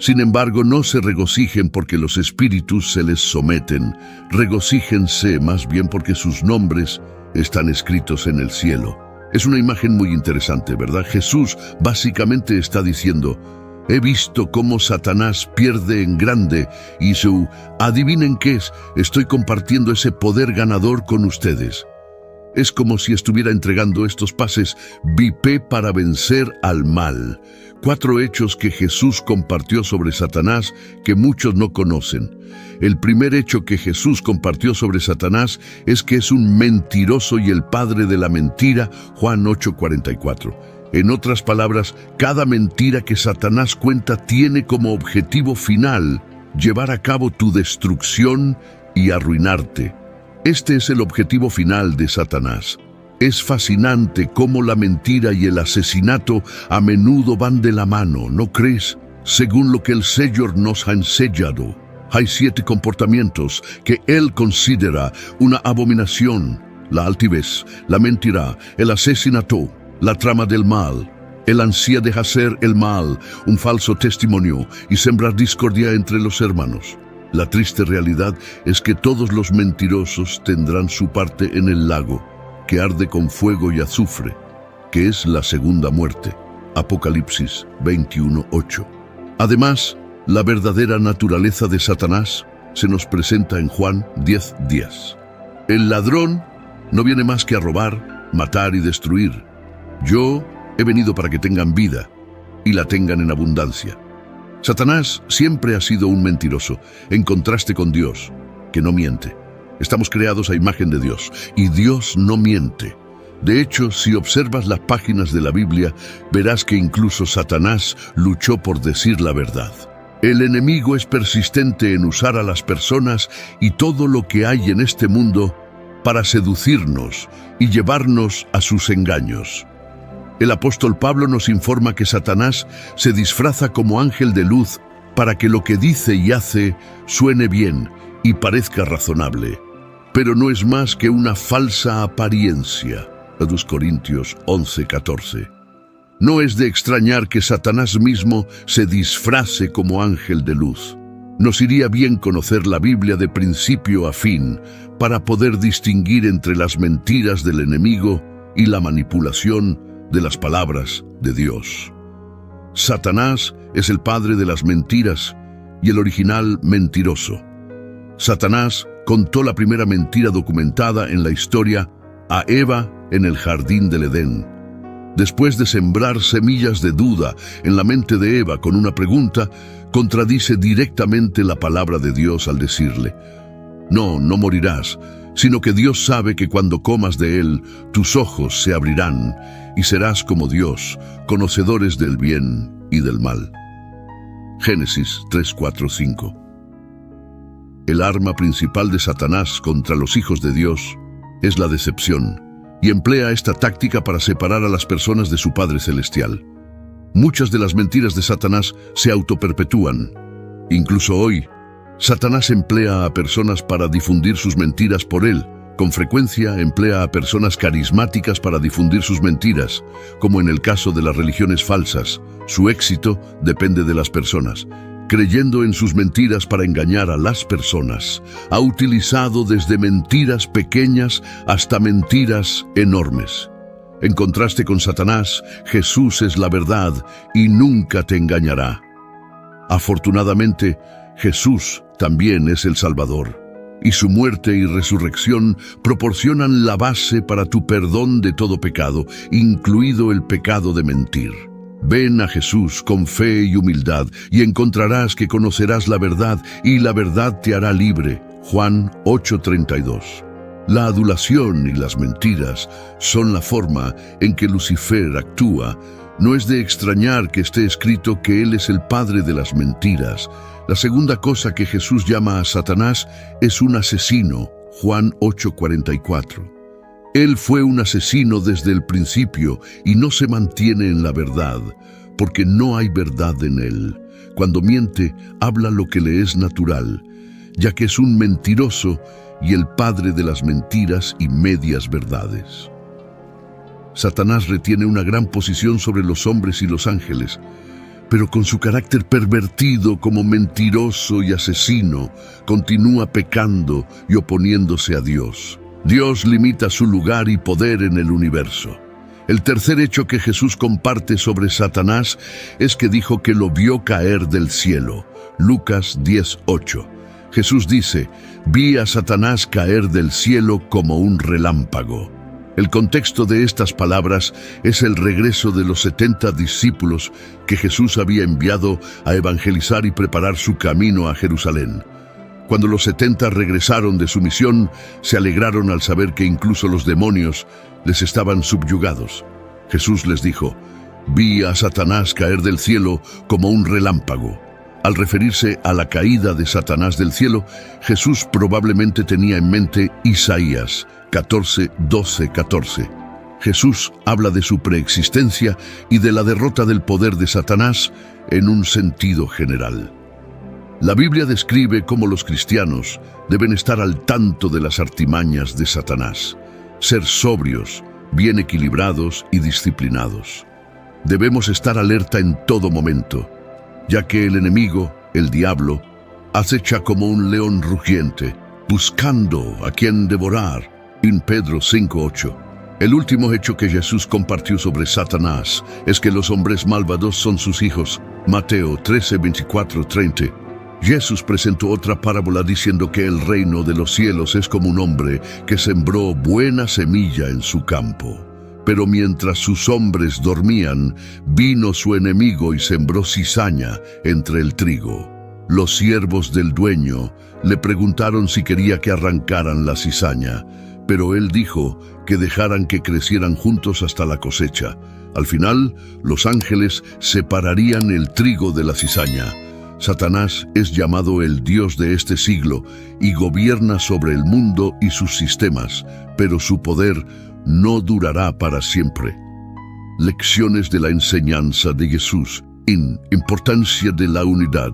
Sin embargo, no se regocijen porque los espíritus se les someten. Regocíjense más bien porque sus nombres están escritos en el cielo. Es una imagen muy interesante, ¿verdad? Jesús básicamente está diciendo: he visto cómo Satanás pierde en grande y adivinen qué es, estoy compartiendo ese poder ganador con ustedes. Es como si estuviera entregando estos pases VIP para vencer al mal. 4 hechos que Jesús compartió sobre Satanás que muchos no conocen. El primer hecho que Jesús compartió sobre Satanás es que es un mentiroso y el padre de la mentira, Juan 8:44. En otras palabras, cada mentira que Satanás cuenta tiene como objetivo final llevar a cabo tu destrucción y arruinarte. Este es el objetivo final de Satanás. Es fascinante cómo la mentira y el asesinato a menudo van de la mano, ¿no crees? Según lo que el Señor nos ha enseñado, hay 7 comportamientos que Él considera una abominación: la altivez, la mentira, el asesinato, la trama del mal, el ansia de hacer el mal, un falso testimonio y sembrar discordia entre los hermanos. La triste realidad es que todos los mentirosos tendrán su parte en el lago, que arde con fuego y azufre, que es la segunda muerte. Apocalipsis 21:8. Además, la verdadera naturaleza de Satanás, se nos presenta en Juan 10:10. El ladrón no viene más que a robar, matar y destruir. Yo he venido para que tengan vida y la tengan en abundancia. Satanás siempre ha sido un mentiroso, en contraste con Dios, que no miente. Estamos creados a imagen de Dios, y Dios no miente. De hecho, si observas las páginas de la Biblia, verás que incluso Satanás luchó por decir la verdad. El enemigo es persistente en usar a las personas y todo lo que hay en este mundo para seducirnos y llevarnos a sus engaños. El apóstol Pablo nos informa que Satanás se disfraza como ángel de luz para que lo que dice y hace suene bien y parezca razonable. Pero no es más que una falsa apariencia. 2 Corintios 11:14. No es de extrañar que Satanás mismo se disfrace como ángel de luz. Nos iría bien conocer la Biblia de principio a fin para poder distinguir entre las mentiras del enemigo y la manipulación de las palabras de Dios. Satanás es el padre de las mentiras y el original mentiroso. Satanás contó la primera mentira documentada en la historia a Eva en el jardín del Edén. Después de sembrar semillas de duda en la mente de Eva con una pregunta, contradice directamente la palabra de Dios al decirle: no morirás, sino que Dios sabe que cuando comas de él, tus ojos se abrirán y serás como Dios, conocedores del bien y del mal. Génesis 3:4-5. El arma principal de Satanás contra los hijos de Dios es la decepción, y emplea esta táctica para separar a las personas de su Padre Celestial. Muchas de las mentiras de Satanás se autoperpetúan. Incluso hoy, Satanás emplea a personas para difundir sus mentiras por él. Con frecuencia emplea a personas carismáticas para difundir sus mentiras, como en el caso de las religiones falsas. Su éxito depende de las personas. Creyendo en sus mentiras para engañar a las personas, ha utilizado desde mentiras pequeñas hasta mentiras enormes. En contraste con Satanás, Jesús es la verdad y nunca te engañará. Afortunadamente, Jesús también es el Salvador, y su muerte y resurrección proporcionan la base para tu perdón de todo pecado, incluido el pecado de mentir. Ven a Jesús con fe y humildad y encontrarás que conocerás la verdad y la verdad te hará libre. Juan 8:32. La adulación y las mentiras son la forma en que Lucifer actúa. No es de extrañar que esté escrito que él es el padre de las mentiras. La segunda cosa que Jesús llama a Satanás es un asesino. Juan 8:44. Él fue un asesino desde el principio y no se mantiene en la verdad, porque no hay verdad en él. Cuando miente, habla lo que le es natural, ya que es un mentiroso y el padre de las mentiras y medias verdades. Satanás retiene una gran posición sobre los hombres y los ángeles, pero con su carácter pervertido como mentiroso y asesino, continúa pecando y oponiéndose a Dios. Dios limita su lugar y poder en el universo. El tercer hecho que Jesús comparte sobre Satanás es que dijo que lo vio caer del cielo. Lucas 10:8. Jesús dice: vi a Satanás caer del cielo como un relámpago. El contexto de estas palabras es el regreso de los 70 discípulos que Jesús había enviado a evangelizar y preparar su camino a Jerusalén. Cuando los 70 regresaron de su misión, se alegraron al saber que incluso los demonios les estaban subyugados. Jesús les dijo: vi a Satanás caer del cielo como un relámpago. Al referirse a la caída de Satanás del cielo, Jesús probablemente tenía en mente Isaías 14:12-14. Jesús habla de su preexistencia y de la derrota del poder de Satanás en un sentido general. La Biblia describe cómo los cristianos deben estar al tanto de las artimañas de Satanás, ser sobrios, bien equilibrados y disciplinados. Debemos estar alerta en todo momento, ya que el enemigo, el diablo, acecha como un león rugiente, buscando a quien devorar. En Pedro 5:8. El último hecho que Jesús compartió sobre Satanás es que los hombres malvados son sus hijos. Mateo 13:24-30. Jesús presentó otra parábola diciendo que el reino de los cielos es como un hombre que sembró buena semilla en su campo. Pero mientras sus hombres dormían, vino su enemigo y sembró cizaña entre el trigo. Los siervos del dueño le preguntaron si quería que arrancaran la cizaña, pero él dijo que dejaran que crecieran juntos hasta la cosecha. Al final, los ángeles separarían el trigo de la cizaña. Satanás es llamado el Dios de este siglo y gobierna sobre el mundo y sus sistemas, pero su poder no durará para siempre. Lecciones de la enseñanza de Jesús. Importancia de la unidad.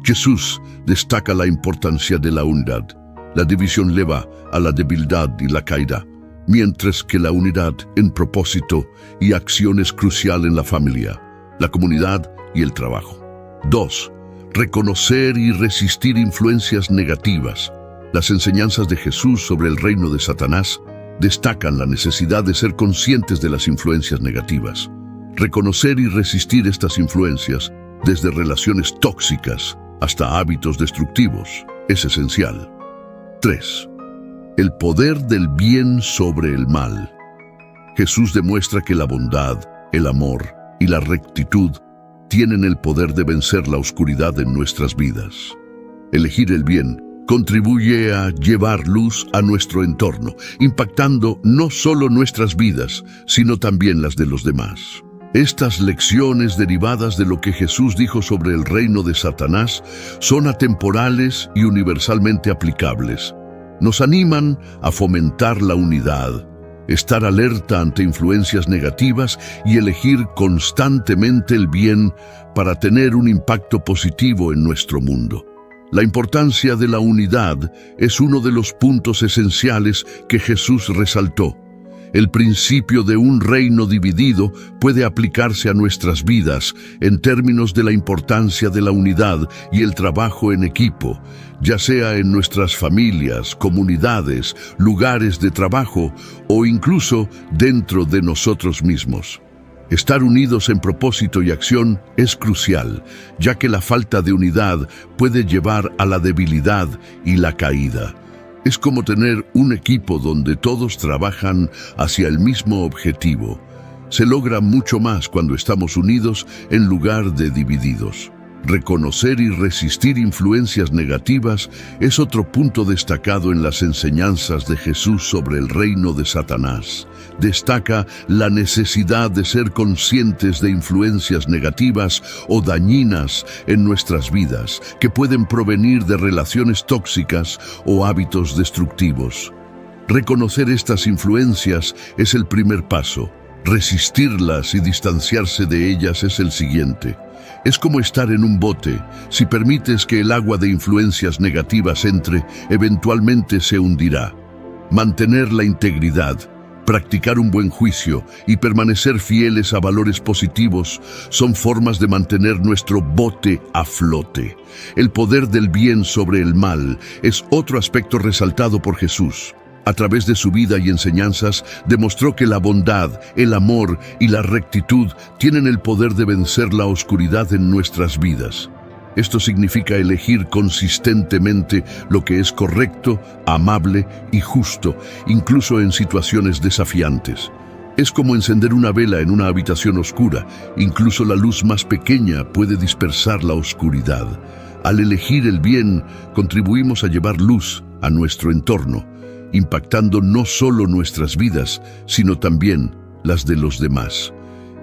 Jesús destaca la importancia de la unidad. La división lleva a la debilidad y la caída, mientras que la unidad en propósito y acción es crucial en la familia, la comunidad y el trabajo. 2. Reconocer y resistir influencias negativas. Las enseñanzas de Jesús sobre el reino de Satanás destacan la necesidad de ser conscientes de las influencias negativas. Reconocer y resistir estas influencias, desde relaciones tóxicas hasta hábitos destructivos, es esencial. 3. El poder del bien sobre el mal. Jesús demuestra que la bondad, el amor y la rectitud tienen el poder de vencer la oscuridad en nuestras vidas. Elegir el bien contribuye a llevar luz a nuestro entorno, impactando no solo nuestras vidas, sino también las de los demás. Estas lecciones derivadas de lo que Jesús dijo sobre el reino de Satanás son atemporales y universalmente aplicables. Nos animan a fomentar la unidad, estar alerta ante influencias negativas y elegir constantemente el bien para tener un impacto positivo en nuestro mundo. La importancia de la unidad es uno de los puntos esenciales que Jesús resaltó. El principio de un reino dividido puede aplicarse a nuestras vidas en términos de la importancia de la unidad y el trabajo en equipo, ya sea en nuestras familias, comunidades, lugares de trabajo o incluso dentro de nosotros mismos. Estar unidos en propósito y acción es crucial, ya que la falta de unidad puede llevar a la debilidad y la caída. Es como tener un equipo donde todos trabajan hacia el mismo objetivo. Se logra mucho más cuando estamos unidos en lugar de divididos. Reconocer y resistir influencias negativas es otro punto destacado en las enseñanzas de Jesús sobre el reino de Satanás. Destaca la necesidad de ser conscientes de influencias negativas o dañinas en nuestras vidas, que pueden provenir de relaciones tóxicas o hábitos destructivos. Reconocer estas influencias es el primer paso. Resistirlas y distanciarse de ellas es el siguiente. Es como estar en un bote. Si permites que el agua de influencias negativas entre, eventualmente se hundirá. Mantener la integridad, practicar un buen juicio y permanecer fieles a valores positivos son formas de mantener nuestro bote a flote. El poder del bien sobre el mal es otro aspecto resaltado por Jesús. A través de su vida y enseñanzas, demostró que la bondad, el amor y la rectitud tienen el poder de vencer la oscuridad en nuestras vidas. Esto significa elegir consistentemente lo que es correcto, amable y justo, incluso en situaciones desafiantes. Es como encender una vela en una habitación oscura. Incluso la luz más pequeña puede dispersar la oscuridad. Al elegir el bien, contribuimos a llevar luz a nuestro entorno, impactando no solo nuestras vidas, sino también las de los demás.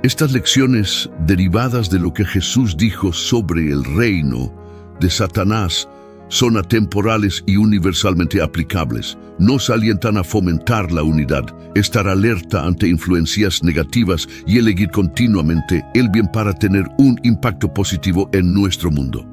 Estas lecciones derivadas de lo que Jesús dijo sobre el reino de Satanás son atemporales y universalmente aplicables. Nos alientan a fomentar la unidad, estar alerta ante influencias negativas y elegir continuamente el bien para tener un impacto positivo en nuestro mundo.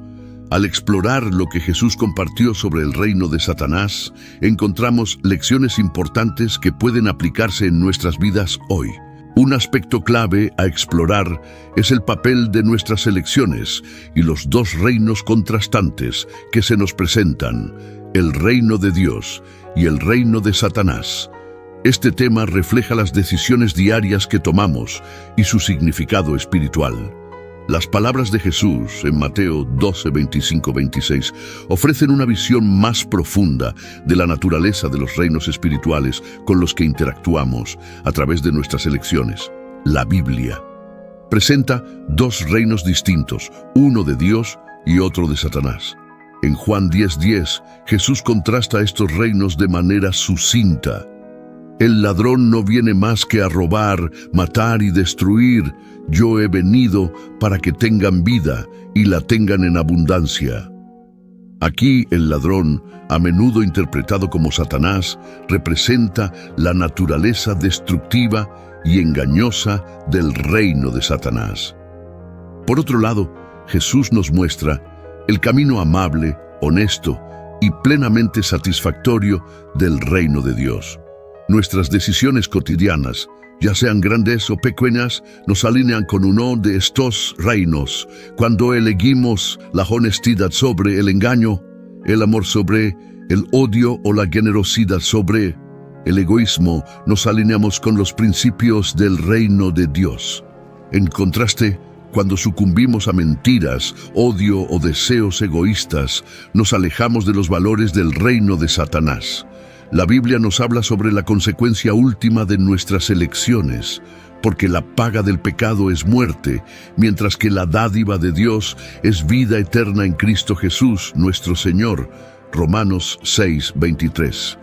Al explorar lo que Jesús compartió sobre el reino de Satanás, encontramos lecciones importantes que pueden aplicarse en nuestras vidas hoy. Un aspecto clave a explorar es el papel de nuestras elecciones y los dos reinos contrastantes que se nos presentan, el reino de Dios y el reino de Satanás. Este tema refleja las decisiones diarias que tomamos y su significado espiritual. Las palabras de Jesús en Mateo 12, 25, 26 ofrecen una visión más profunda de la naturaleza de los reinos espirituales con los que interactuamos a través de nuestras elecciones. La Biblia presenta dos reinos distintos, uno de Dios y otro de Satanás. En Juan 10:10, Jesús contrasta estos reinos de manera sucinta. El ladrón no viene más que a robar, matar y destruir. Yo he venido para que tengan vida y la tengan en abundancia. Aquí el ladrón, a menudo interpretado como Satanás, representa la naturaleza destructiva y engañosa del reino de Satanás. Por otro lado, Jesús nos muestra el camino amable, honesto y plenamente satisfactorio del reino de Dios. Nuestras decisiones cotidianas, ya sean grandes o pequeñas, nos alinean con uno de estos reinos. Cuando elegimos la honestidad sobre el engaño, el amor sobre el odio o la generosidad sobre el egoísmo, nos alineamos con los principios del reino de Dios. En contraste, cuando sucumbimos a mentiras, odio o deseos egoístas, nos alejamos de los valores del reino de Satanás. La Biblia nos habla sobre la consecuencia última de nuestras elecciones, porque la paga del pecado es muerte, mientras que la dádiva de Dios es vida eterna en Cristo Jesús, nuestro Señor. Romanos 6:23.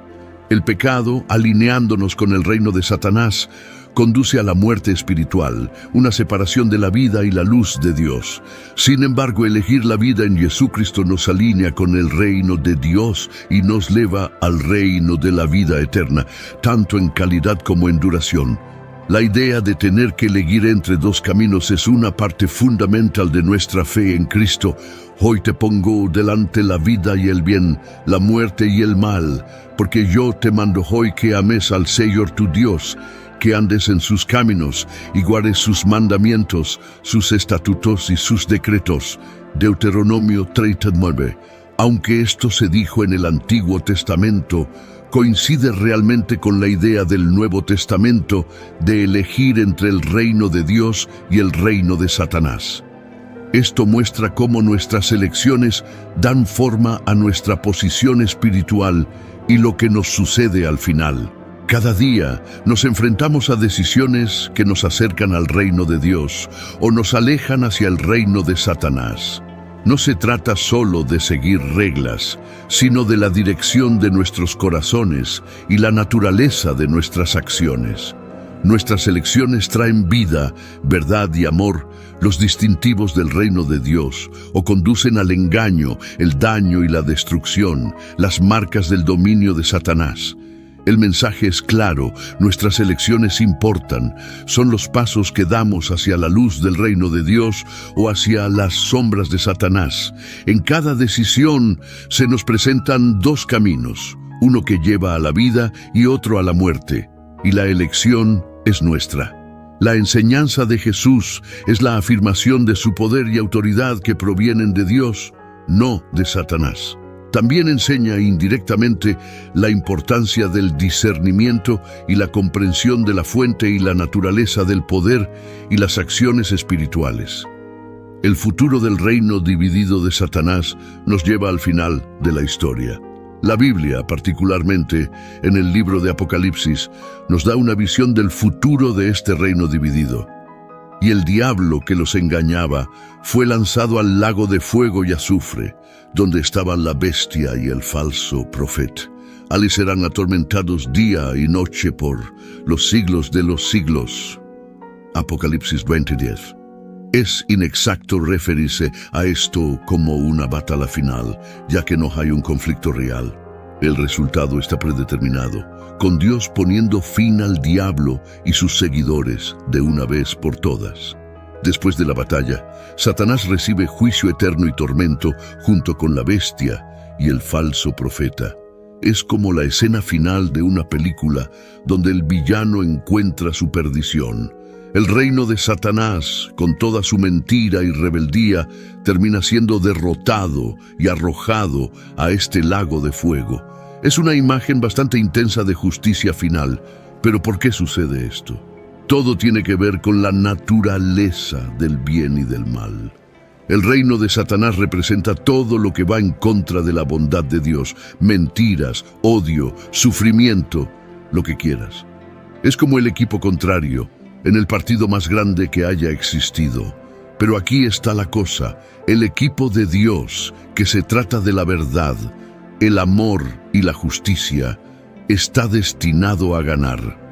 El pecado, alineándonos con el reino de Satanás, conduce a la muerte espiritual, una separación de la vida y la luz de Dios. Sin embargo, elegir la vida en Jesucristo nos alinea con el reino de Dios y nos lleva al reino de la vida eterna, tanto en calidad como en duración. La idea de tener que elegir entre dos caminos es una parte fundamental de nuestra fe en Cristo. Hoy te pongo delante la vida y el bien, la muerte y el mal, porque yo te mando hoy que ames al Señor tu Dios, que andes en sus caminos y guardes sus mandamientos, sus estatutos y sus decretos. Deuteronomio 39. Aunque esto se dijo en el Antiguo Testamento, coincide realmente con la idea del Nuevo Testamento de elegir entre el reino de Dios y el reino de Satanás. Esto muestra cómo nuestras elecciones dan forma a nuestra posición espiritual y lo que nos sucede al final. Cada día nos enfrentamos a decisiones que nos acercan al reino de Dios o nos alejan hacia el reino de Satanás. No se trata solo de seguir reglas, sino de la dirección de nuestros corazones y la naturaleza de nuestras acciones. Nuestras elecciones traen vida, verdad y amor, los distintivos del reino de Dios, o conducen al engaño, el daño y la destrucción, las marcas del dominio de Satanás. El mensaje es claro, nuestras elecciones importan, son los pasos que damos hacia la luz del reino de Dios o hacia las sombras de Satanás. En cada decisión se nos presentan dos caminos, uno que lleva a la vida y otro a la muerte, y la elección es nuestra. La enseñanza de Jesús es la afirmación de su poder y autoridad que provienen de Dios, no de Satanás. También enseña indirectamente la importancia del discernimiento y la comprensión de la fuente y la naturaleza del poder y las acciones espirituales. El futuro del reino dividido de Satanás nos lleva al final de la historia. La Biblia, particularmente en el libro de Apocalipsis, nos da una visión del futuro de este reino dividido. Y el diablo que los engañaba fue lanzado al lago de fuego y azufre, donde estaban la bestia y el falso profeta. Allí serán atormentados día y noche por los siglos de los siglos. Apocalipsis 20:10. Es inexacto referirse a esto como una batalla final, ya que no hay un conflicto real. El resultado está predeterminado, con Dios poniendo fin al diablo y sus seguidores de una vez por todas. Después de la batalla, Satanás recibe juicio eterno y tormento junto con la bestia y el falso profeta. Es como la escena final de una película donde el villano encuentra su perdición. El reino de Satanás, con toda su mentira y rebeldía, termina siendo derrotado y arrojado a este lago de fuego. Es una imagen bastante intensa de justicia final. ¿Pero por qué sucede esto? Todo tiene que ver con la naturaleza del bien y del mal. El reino de Satanás representa todo lo que va en contra de la bondad de Dios: mentiras, odio, sufrimiento, lo que quieras. Es como el equipo contrario, en el partido más grande que haya existido. Pero aquí está la cosa: el equipo de Dios, que se trata de la verdad, el amor y la justicia, está destinado a ganar.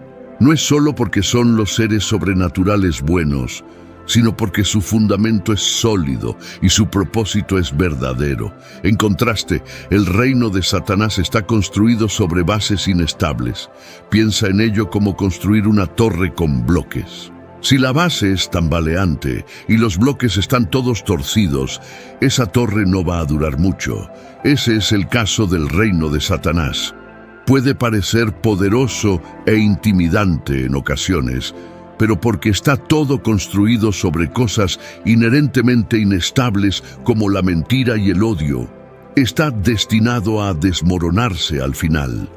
No es solo porque son los seres sobrenaturales buenos, sino porque su fundamento es sólido y su propósito es verdadero. En contraste, el reino de Satanás está construido sobre bases inestables. Piensa en ello como construir una torre con bloques. Si la base es tambaleante y los bloques están todos torcidos, esa torre no va a durar mucho. Ese es el caso del reino de Satanás. Puede parecer poderoso e intimidante en ocasiones, pero porque está todo construido sobre cosas inherentemente inestables como la mentira y el odio, está destinado a desmoronarse al final.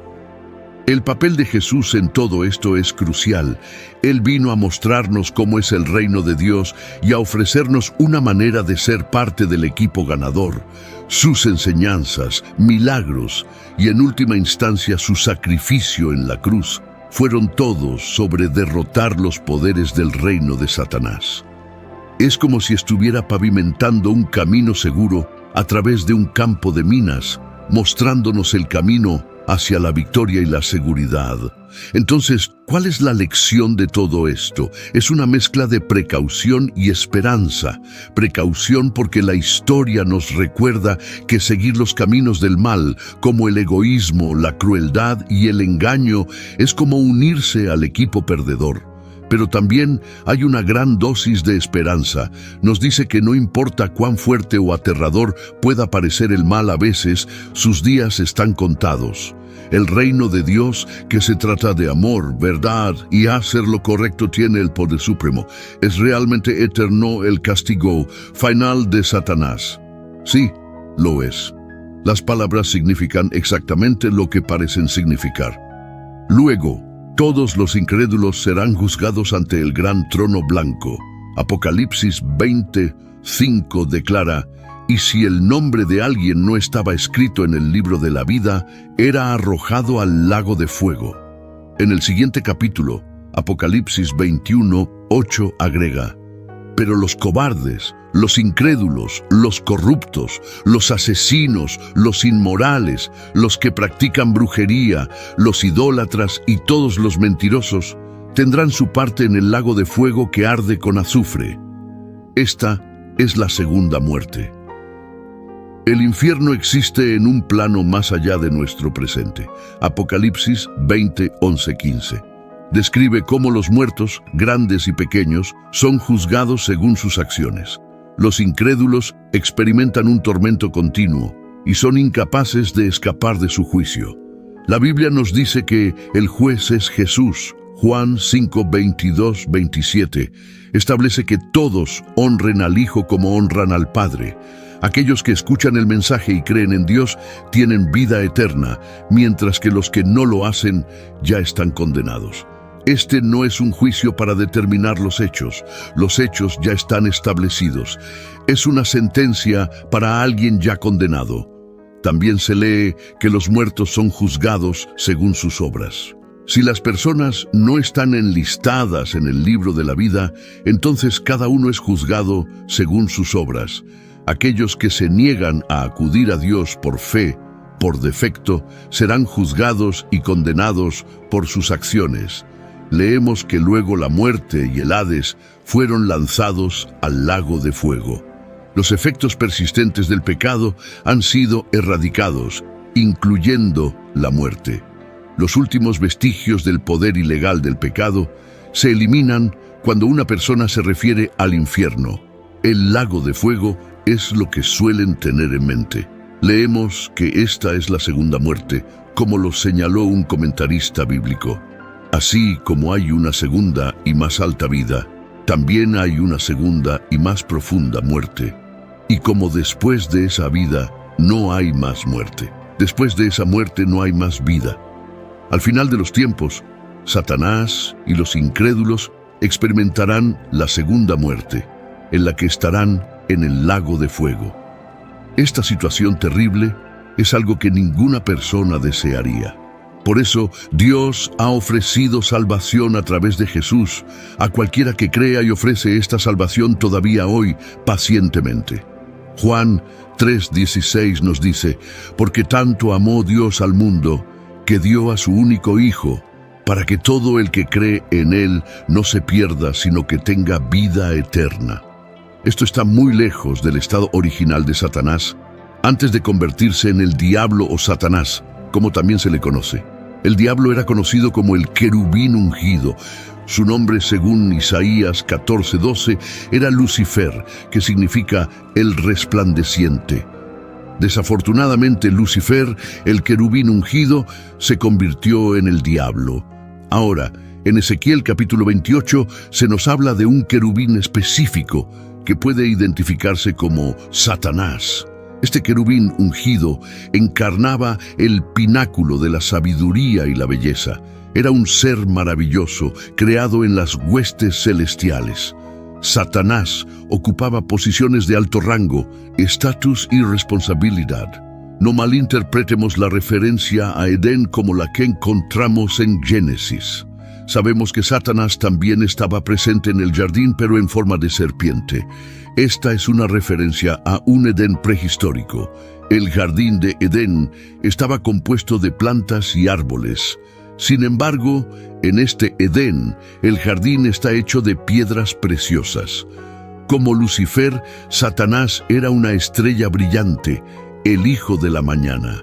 El papel de Jesús en todo esto es crucial. Él vino a mostrarnos cómo es el reino de Dios y a ofrecernos una manera de ser parte del equipo ganador. Sus enseñanzas, milagros y en última instancia su sacrificio en la cruz fueron todos sobre derrotar los poderes del reino de Satanás. Es como si estuviera pavimentando un camino seguro a través de un campo de minas, mostrándonos el camino hacia la victoria y la seguridad. Entonces, ¿cuál es la lección de todo esto? Es una mezcla de precaución y esperanza. Precaución porque la historia nos recuerda que seguir los caminos del mal, como el egoísmo, la crueldad y el engaño, es como unirse al equipo perdedor. Pero también hay una gran dosis de esperanza. Nos dice que no importa cuán fuerte o aterrador pueda parecer el mal a veces, sus días están contados. El reino de Dios, que se trata de amor, verdad y hacer lo correcto, tiene el poder supremo. Es realmente eterno el castigo final de Satanás. Sí, lo es. Las palabras significan exactamente lo que parecen significar. Luego, todos los incrédulos serán juzgados ante el gran trono blanco. Apocalipsis 20:5 declara: y si el nombre de alguien no estaba escrito en el libro de la vida, era arrojado al lago de fuego. En el siguiente capítulo, Apocalipsis 21:8 agrega: pero los cobardes, los incrédulos, los corruptos, los asesinos, los inmorales, los que practican brujería, los idólatras y todos los mentirosos, tendrán su parte en el lago de fuego que arde con azufre. Esta es la segunda muerte. El infierno existe en un plano más allá de nuestro presente. Apocalipsis 20:11-15. Describe cómo los muertos, grandes y pequeños, son juzgados según sus acciones. Los incrédulos experimentan un tormento continuo y son incapaces de escapar de su juicio. La Biblia nos dice que el juez es Jesús. Juan 5:22-27 establece que todos honren al Hijo como honran al Padre. Aquellos que escuchan el mensaje y creen en Dios tienen vida eterna, mientras que los que no lo hacen ya están condenados. Este no es un juicio para determinar los hechos ya están establecidos. Es una sentencia para alguien ya condenado. También se lee que los muertos son juzgados según sus obras. Si las personas no están enlistadas en el libro de la vida, entonces cada uno es juzgado según sus obras. Aquellos que se niegan a acudir a Dios por fe, por defecto, serán juzgados y condenados por sus acciones. Leemos que luego la muerte y el Hades fueron lanzados al lago de fuego. Los efectos persistentes del pecado han sido erradicados, incluyendo la muerte. Los últimos vestigios del poder ilegal del pecado se eliminan cuando una persona se refiere al infierno. El lago de fuego es lo que suelen tener en mente. Leemos que esta es la segunda muerte, como lo señaló un comentarista bíblico. Así como hay una segunda y más alta vida, también hay una segunda y más profunda muerte. Y como después de esa vida no hay más muerte, después de esa muerte no hay más vida. Al final de los tiempos, Satanás y los incrédulos experimentarán la segunda muerte, en la que estarán en el lago de fuego. Esta situación terrible es algo que ninguna persona desearía. Por eso, Dios ha ofrecido salvación a través de Jesús a cualquiera que crea y ofrece esta salvación todavía hoy pacientemente. Juan 3:16 nos dice: porque tanto amó Dios al mundo, que dio a su único Hijo, para que todo el que cree en Él no se pierda, sino que tenga vida eterna. Esto está muy lejos del estado original de Satanás, antes de convertirse en el diablo o Satanás, como también se le conoce. El diablo era conocido como el querubín ungido. Su nombre, según Isaías 14:12, era Lucifer, que significa el resplandeciente. Desafortunadamente, Lucifer, el querubín ungido, se convirtió en el diablo. Ahora, en Ezequiel capítulo 28, se nos habla de un querubín específico que puede identificarse como Satanás. Este querubín ungido encarnaba el pináculo de la sabiduría y la belleza. Era un ser maravilloso, creado en las huestes celestiales. Satanás ocupaba posiciones de alto rango, estatus y responsabilidad. No malinterpretemos la referencia a Edén como la que encontramos en Génesis. Sabemos que Satanás también estaba presente en el jardín, pero en forma de serpiente. Esta es una referencia a un Edén prehistórico. El jardín de Edén estaba compuesto de plantas y árboles. Sin embargo, en este Edén, el jardín está hecho de piedras preciosas. Como Lucifer, Satanás era una estrella brillante, el hijo de la mañana.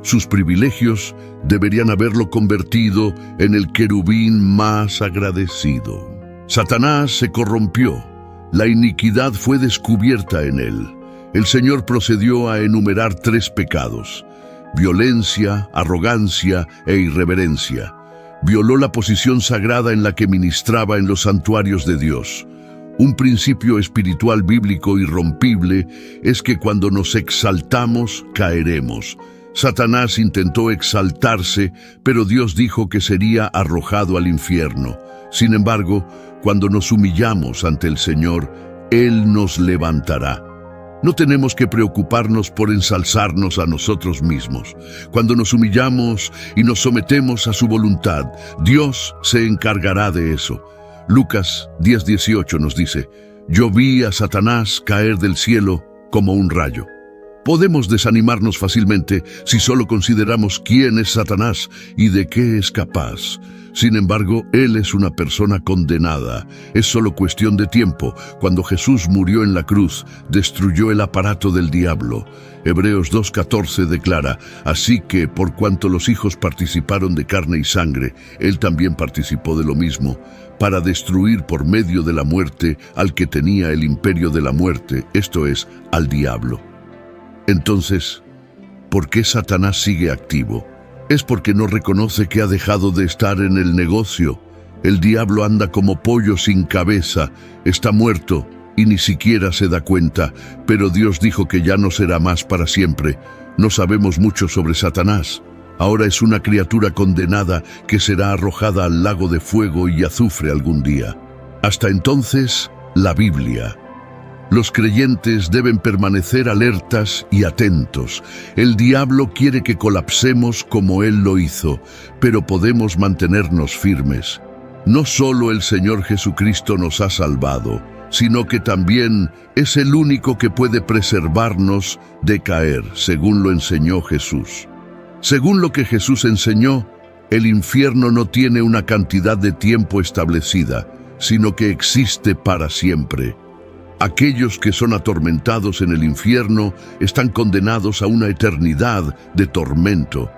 Sus privilegios deberían haberlo convertido en el querubín más agradecido. Satanás se corrompió. La iniquidad fue descubierta en él. El Señor procedió a enumerar 3 pecados: violencia, arrogancia e irreverencia. Violó la posición sagrada en la que ministraba en los santuarios de Dios. Un principio espiritual bíblico irrompible es que cuando nos exaltamos, caeremos. Satanás intentó exaltarse, pero Dios dijo que sería arrojado al infierno. Sin embargo, cuando nos humillamos ante el Señor, Él nos levantará. No tenemos que preocuparnos por ensalzarnos a nosotros mismos. Cuando nos humillamos y nos sometemos a su voluntad, Dios se encargará de eso. Lucas 10:18 nos dice: yo vi a Satanás caer del cielo como un rayo. Podemos desanimarnos fácilmente si solo consideramos quién es Satanás y de qué es capaz. Sin embargo, él es una persona condenada. Es solo cuestión de tiempo. Cuando Jesús murió en la cruz, destruyó el aparato del diablo. Hebreos 2:14 declara: así que, por cuanto los hijos participaron de carne y sangre, él también participó de lo mismo, para destruir por medio de la muerte al que tenía el imperio de la muerte, esto es, al diablo. Entonces, ¿por qué Satanás sigue activo? Es porque no reconoce que ha dejado de estar en el negocio. El diablo anda como pollo sin cabeza, está muerto y ni siquiera se da cuenta, pero Dios dijo que ya no será más para siempre. No sabemos mucho sobre Satanás. Ahora es una criatura condenada que será arrojada al lago de fuego y azufre algún día. Hasta entonces, la Biblia. Los creyentes deben permanecer alertas y atentos. El diablo quiere que colapsemos como él lo hizo, pero podemos mantenernos firmes. No solo el Señor Jesucristo nos ha salvado, sino que también es el único que puede preservarnos de caer, según lo enseñó Jesús. Según lo que Jesús enseñó, el infierno no tiene una cantidad de tiempo establecida, sino que existe para siempre. Aquellos que son atormentados en el infierno están condenados a una eternidad de tormento.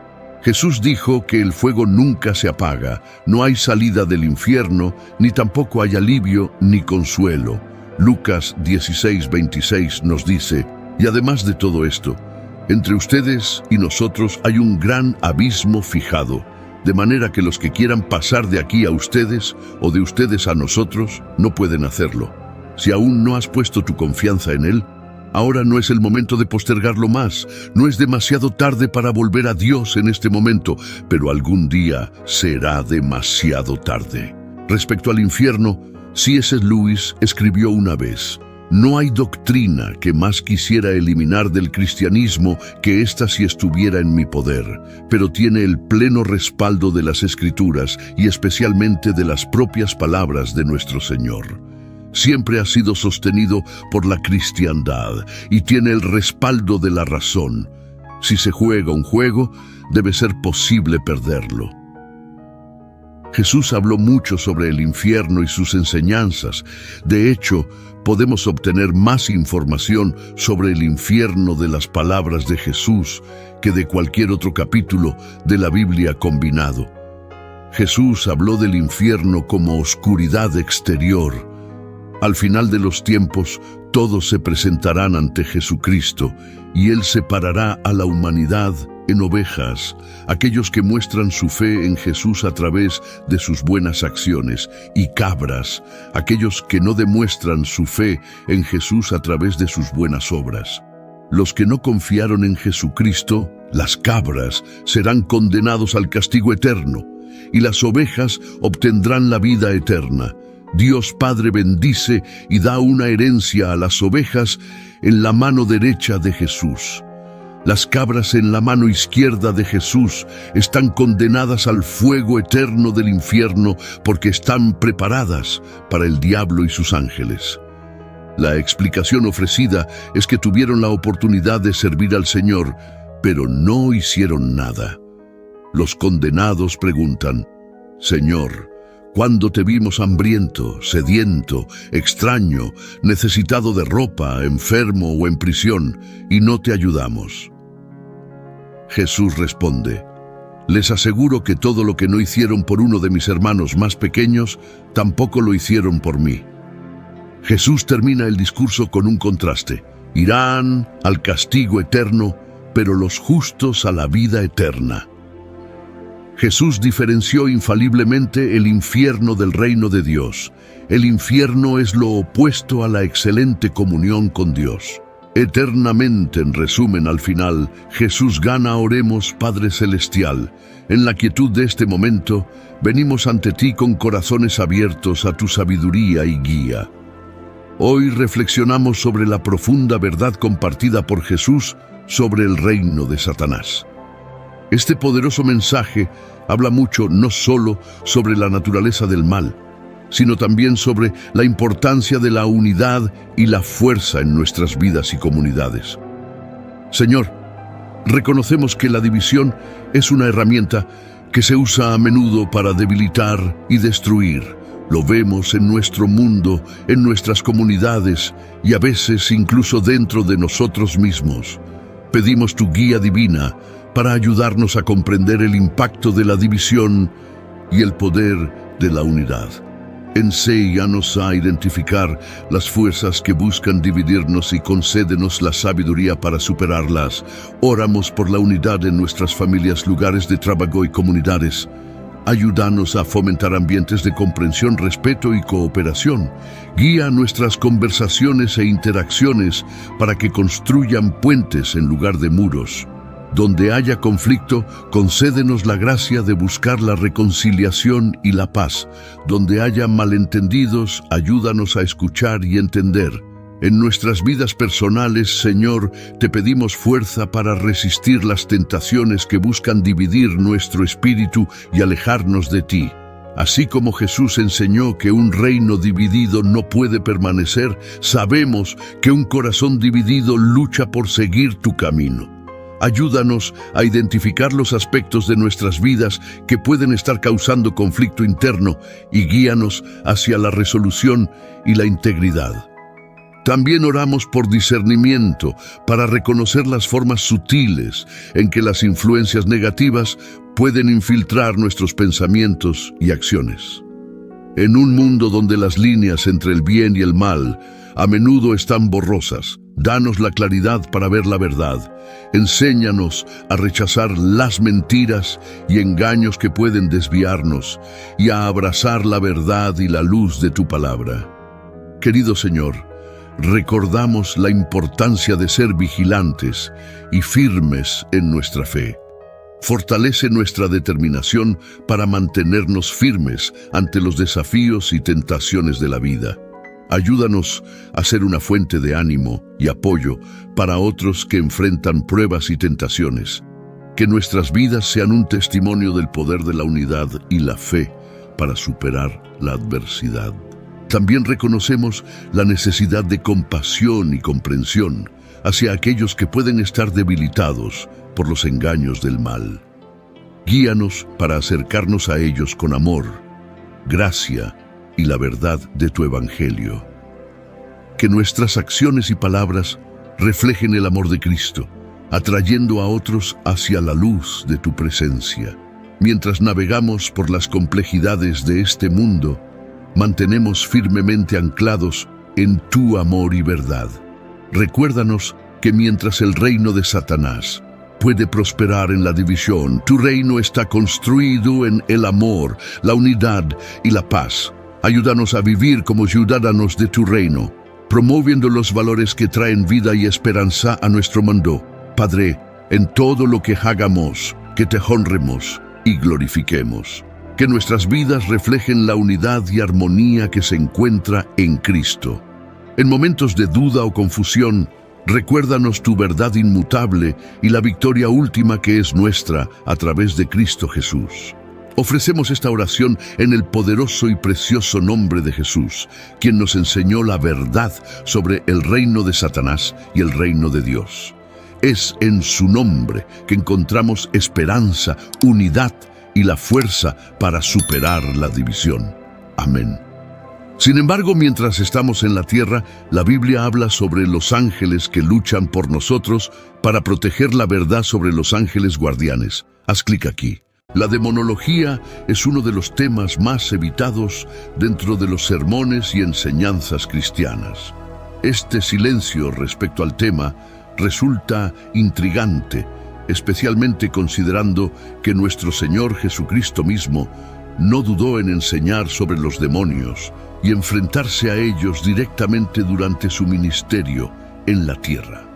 Jesús dijo que el fuego nunca se apaga, no hay salida del infierno, ni tampoco hay alivio ni consuelo. Lucas 16:26 nos dice: y además de todo esto, entre ustedes y nosotros hay un gran abismo fijado, de manera que los que quieran pasar de aquí a ustedes o de ustedes a nosotros no pueden hacerlo. Si aún no has puesto tu confianza en Él, ahora no es el momento de postergarlo más. No es demasiado tarde para volver a Dios en este momento, pero algún día será demasiado tarde. Respecto al infierno, C.S. Lewis escribió una vez: «No hay doctrina que más quisiera eliminar del cristianismo que ésta si estuviera en mi poder, pero tiene el pleno respaldo de las Escrituras y especialmente de las propias palabras de nuestro Señor. Siempre ha sido sostenido por la cristiandad y tiene el respaldo de la razón. Si se juega un juego, debe ser posible perderlo». Jesús habló mucho sobre el infierno y sus enseñanzas. De hecho, podemos obtener más información sobre el infierno de las palabras de Jesús que de cualquier otro capítulo de la Biblia combinado. Jesús habló del infierno como oscuridad exterior. Al final de los tiempos, todos se presentarán ante Jesucristo y Él separará a la humanidad en ovejas, aquellos que muestran su fe en Jesús a través de sus buenas acciones, y cabras, aquellos que no demuestran su fe en Jesús a través de sus buenas obras. Los que no confiaron en Jesucristo, las cabras, serán condenados al castigo eterno, y las ovejas obtendrán la vida eterna. Dios Padre bendice y da una herencia a las ovejas en la mano derecha de Jesús. Las cabras en la mano izquierda de Jesús están condenadas al fuego eterno del infierno porque están preparadas para el diablo y sus ángeles. La explicación ofrecida es que tuvieron la oportunidad de servir al Señor, pero no hicieron nada. Los condenados preguntan: «Señor, ¿cuándo te vimos hambriento, sediento, extraño, necesitado de ropa, enfermo o en prisión, y no te ayudamos?» Jesús responde: «Les aseguro que todo lo que no hicieron por uno de mis hermanos más pequeños, tampoco lo hicieron por mí». Jesús termina el discurso con un contraste: irán al castigo eterno, pero los justos a la vida eterna. Jesús diferenció infaliblemente el infierno del reino de Dios. El infierno es lo opuesto a la excelente comunión con Dios. Eternamente, en resumen, al final, Jesús gana. Oremos. Padre Celestial, en la quietud de este momento, venimos ante ti con corazones abiertos a tu sabiduría y guía. Hoy reflexionamos sobre la profunda verdad compartida por Jesús sobre el reino de Satanás. Este poderoso mensaje habla mucho no solo sobre la naturaleza del mal, sino también sobre la importancia de la unidad y la fuerza en nuestras vidas y comunidades. Señor, reconocemos que la división es una herramienta que se usa a menudo para debilitar y destruir. Lo vemos en nuestro mundo, en nuestras comunidades y a veces incluso dentro de nosotros mismos. Pedimos tu guía divina para ayudarnos a comprender el impacto de la división y el poder de la unidad. Enséñanos a identificar las fuerzas que buscan dividirnos y concédenos la sabiduría para superarlas. Oramos por la unidad en nuestras familias, lugares de trabajo y comunidades. Ayúdanos a fomentar ambientes de comprensión, respeto y cooperación. Guía nuestras conversaciones e interacciones para que construyan puentes en lugar de muros. Donde haya conflicto, concédenos la gracia de buscar la reconciliación y la paz. Donde haya malentendidos, ayúdanos a escuchar y entender. En nuestras vidas personales, Señor, te pedimos fuerza para resistir las tentaciones que buscan dividir nuestro espíritu y alejarnos de ti. Así como Jesús enseñó que un reino dividido no puede permanecer, sabemos que un corazón dividido lucha por seguir tu camino. Ayúdanos a identificar los aspectos de nuestras vidas que pueden estar causando conflicto interno y guíanos hacia la resolución y la integridad. También oramos por discernimiento para reconocer las formas sutiles en que las influencias negativas pueden infiltrar nuestros pensamientos y acciones. En un mundo donde las líneas entre el bien y el mal a menudo están borrosas, danos la claridad para ver la verdad. Enséñanos a rechazar las mentiras y engaños que pueden desviarnos y a abrazar la verdad y la luz de tu palabra. Querido Señor, recordamos la importancia de ser vigilantes y firmes en nuestra fe. Fortalece nuestra determinación para mantenernos firmes ante los desafíos y tentaciones de la vida. Ayúdanos a ser una fuente de ánimo y apoyo para otros que enfrentan pruebas y tentaciones. Que nuestras vidas sean un testimonio del poder de la unidad y la fe para superar la adversidad. También reconocemos la necesidad de compasión y comprensión hacia aquellos que pueden estar debilitados por los engaños del mal. Guíanos para acercarnos a ellos con amor, gracia y la verdad de tu Evangelio. Que nuestras acciones y palabras reflejen el amor de Cristo, atrayendo a otros hacia la luz de tu presencia. Mientras navegamos por las complejidades de este mundo, mantenemos firmemente anclados en tu amor y verdad. Recuérdanos que mientras el reino de Satanás puede prosperar en la división, tu reino está construido en el amor, la unidad y la paz. Ayúdanos a vivir como ciudadanos de tu reino, promoviendo los valores que traen vida y esperanza a nuestro mundo. Padre, en todo lo que hagamos, que te honremos y glorifiquemos. Que nuestras vidas reflejen la unidad y armonía que se encuentra en Cristo. En momentos de duda o confusión, recuérdanos tu verdad inmutable y la victoria última que es nuestra a través de Cristo Jesús. Ofrecemos esta oración en el poderoso y precioso nombre de Jesús, quien nos enseñó la verdad sobre el reino de Satanás y el reino de Dios. Es en su nombre que encontramos esperanza, unidad y la fuerza para superar la división. Amén. Sin embargo, mientras estamos en la tierra, la Biblia habla sobre los ángeles que luchan por nosotros para proteger la verdad sobre los ángeles guardianes. Haz clic aquí. La demonología es uno de los temas más evitados dentro de los sermones y enseñanzas cristianas. Este silencio respecto al tema resulta intrigante, especialmente considerando que nuestro Señor Jesucristo mismo no dudó en enseñar sobre los demonios y enfrentarse a ellos directamente durante su ministerio en la tierra.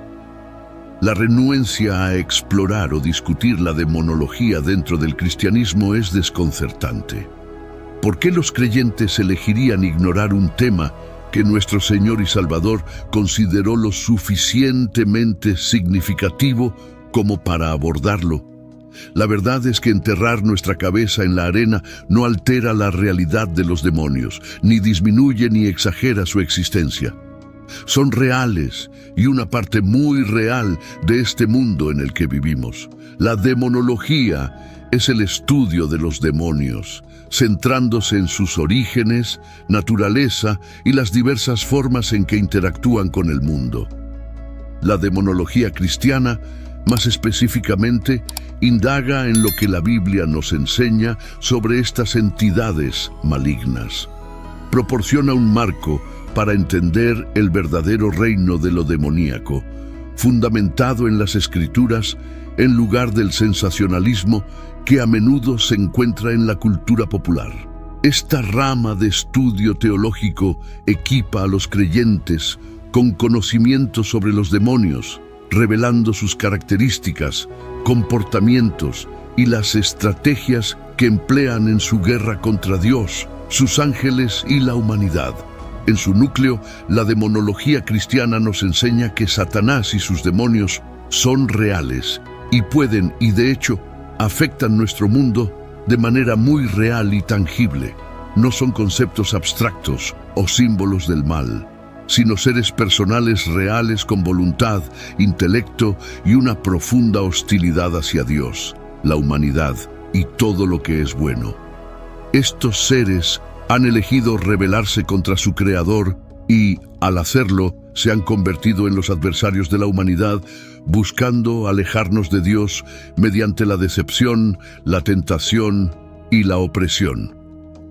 La renuencia a explorar o discutir la demonología dentro del cristianismo es desconcertante. ¿Por qué los creyentes elegirían ignorar un tema que nuestro Señor y Salvador consideró lo suficientemente significativo como para abordarlo? La verdad es que enterrar nuestra cabeza en la arena no altera la realidad de los demonios, ni disminuye ni exagera su existencia. Son reales y una parte muy real de este mundo en el que vivimos. La demonología es el estudio de los demonios, centrándose en sus orígenes, naturaleza y las diversas formas en que interactúan con el mundo. La demonología cristiana, más específicamente, indaga en lo que la Biblia nos enseña sobre estas entidades malignas. Proporciona un marco para entender el verdadero reino de lo demoníaco, fundamentado en las Escrituras en lugar del sensacionalismo que a menudo se encuentra en la cultura popular. Esta rama de estudio teológico equipa a los creyentes con conocimiento sobre los demonios, revelando sus características, comportamientos y las estrategias que emplean en su guerra contra Dios, sus ángeles y la humanidad. En su núcleo, la demonología cristiana nos enseña que Satanás y sus demonios son reales y pueden, y de hecho, afectan nuestro mundo de manera muy real y tangible. No son conceptos abstractos o símbolos del mal, sino seres personales reales con voluntad, intelecto y una profunda hostilidad hacia Dios, la humanidad y todo lo que es bueno. Estos seres han elegido rebelarse contra su Creador y, al hacerlo, se han convertido en los adversarios de la humanidad, buscando alejarnos de Dios mediante la decepción, la tentación y la opresión.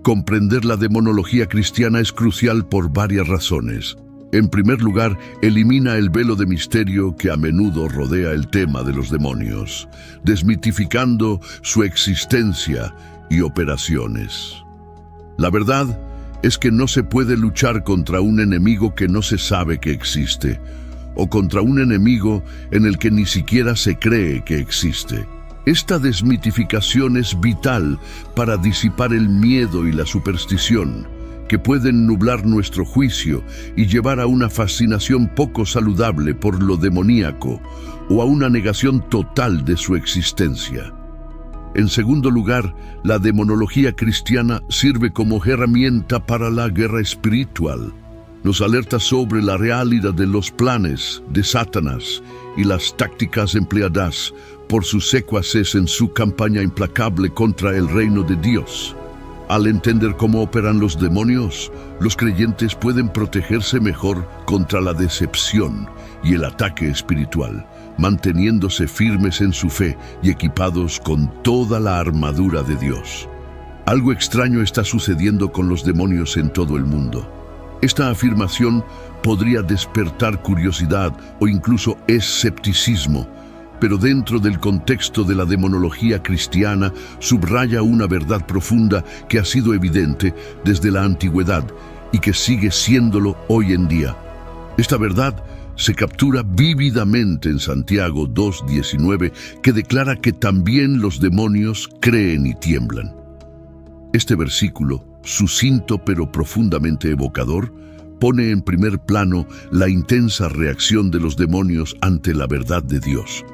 Comprender la demonología cristiana es crucial por varias razones. En primer lugar, elimina el velo de misterio que a menudo rodea el tema de los demonios, desmitificando su existencia y operaciones. La verdad es que no se puede luchar contra un enemigo que no se sabe que existe, o contra un enemigo en el que ni siquiera se cree que existe. Esta desmitificación es vital para disipar el miedo y la superstición, que pueden nublar nuestro juicio y llevar a una fascinación poco saludable por lo demoníaco o a una negación total de su existencia. En segundo lugar, la demonología cristiana sirve como herramienta para la guerra espiritual. Nos alerta sobre la realidad de los planes de Satanás y las tácticas empleadas por sus secuaces en su campaña implacable contra el reino de Dios. Al entender cómo operan los demonios, los creyentes pueden protegerse mejor contra la decepción y el ataque espiritual, manteniéndose firmes en su fe y equipados con toda la armadura de Dios. Algo extraño está sucediendo con los demonios en todo el mundo. Esta afirmación podría despertar curiosidad o incluso escepticismo, pero dentro del contexto de la demonología cristiana subraya una verdad profunda que ha sido evidente desde la antigüedad y que sigue siéndolo hoy en día. Esta verdad se captura vívidamente en Santiago 2:19, que declara que también los demonios creen y tiemblan. Este versículo, sucinto pero profundamente evocador, pone en primer plano la intensa reacción de los demonios ante la verdad de Dios.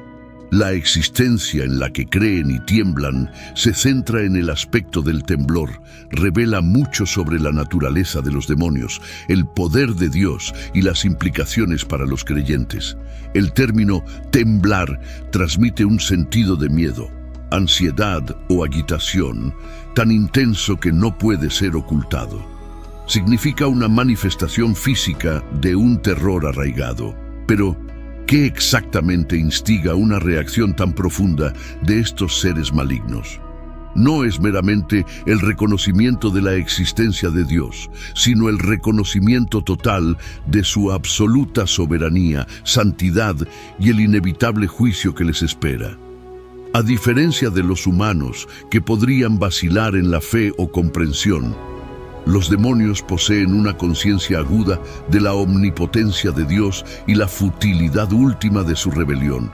La existencia en la que creen y tiemblan se centra en el aspecto del temblor, revela mucho sobre la naturaleza de los demonios, el poder de Dios y las implicaciones para los creyentes. El término temblar transmite un sentido de miedo, ansiedad o agitación tan intenso que no puede ser ocultado. Significa una manifestación física de un terror arraigado. Pero, ¿qué exactamente instiga una reacción tan profunda de estos seres malignos? No es meramente el reconocimiento de la existencia de Dios, sino el reconocimiento total de su absoluta soberanía, santidad y el inevitable juicio que les espera. A diferencia de los humanos, que podrían vacilar en la fe o comprensión, los demonios poseen una conciencia aguda de la omnipotencia de Dios y la futilidad última de su rebelión.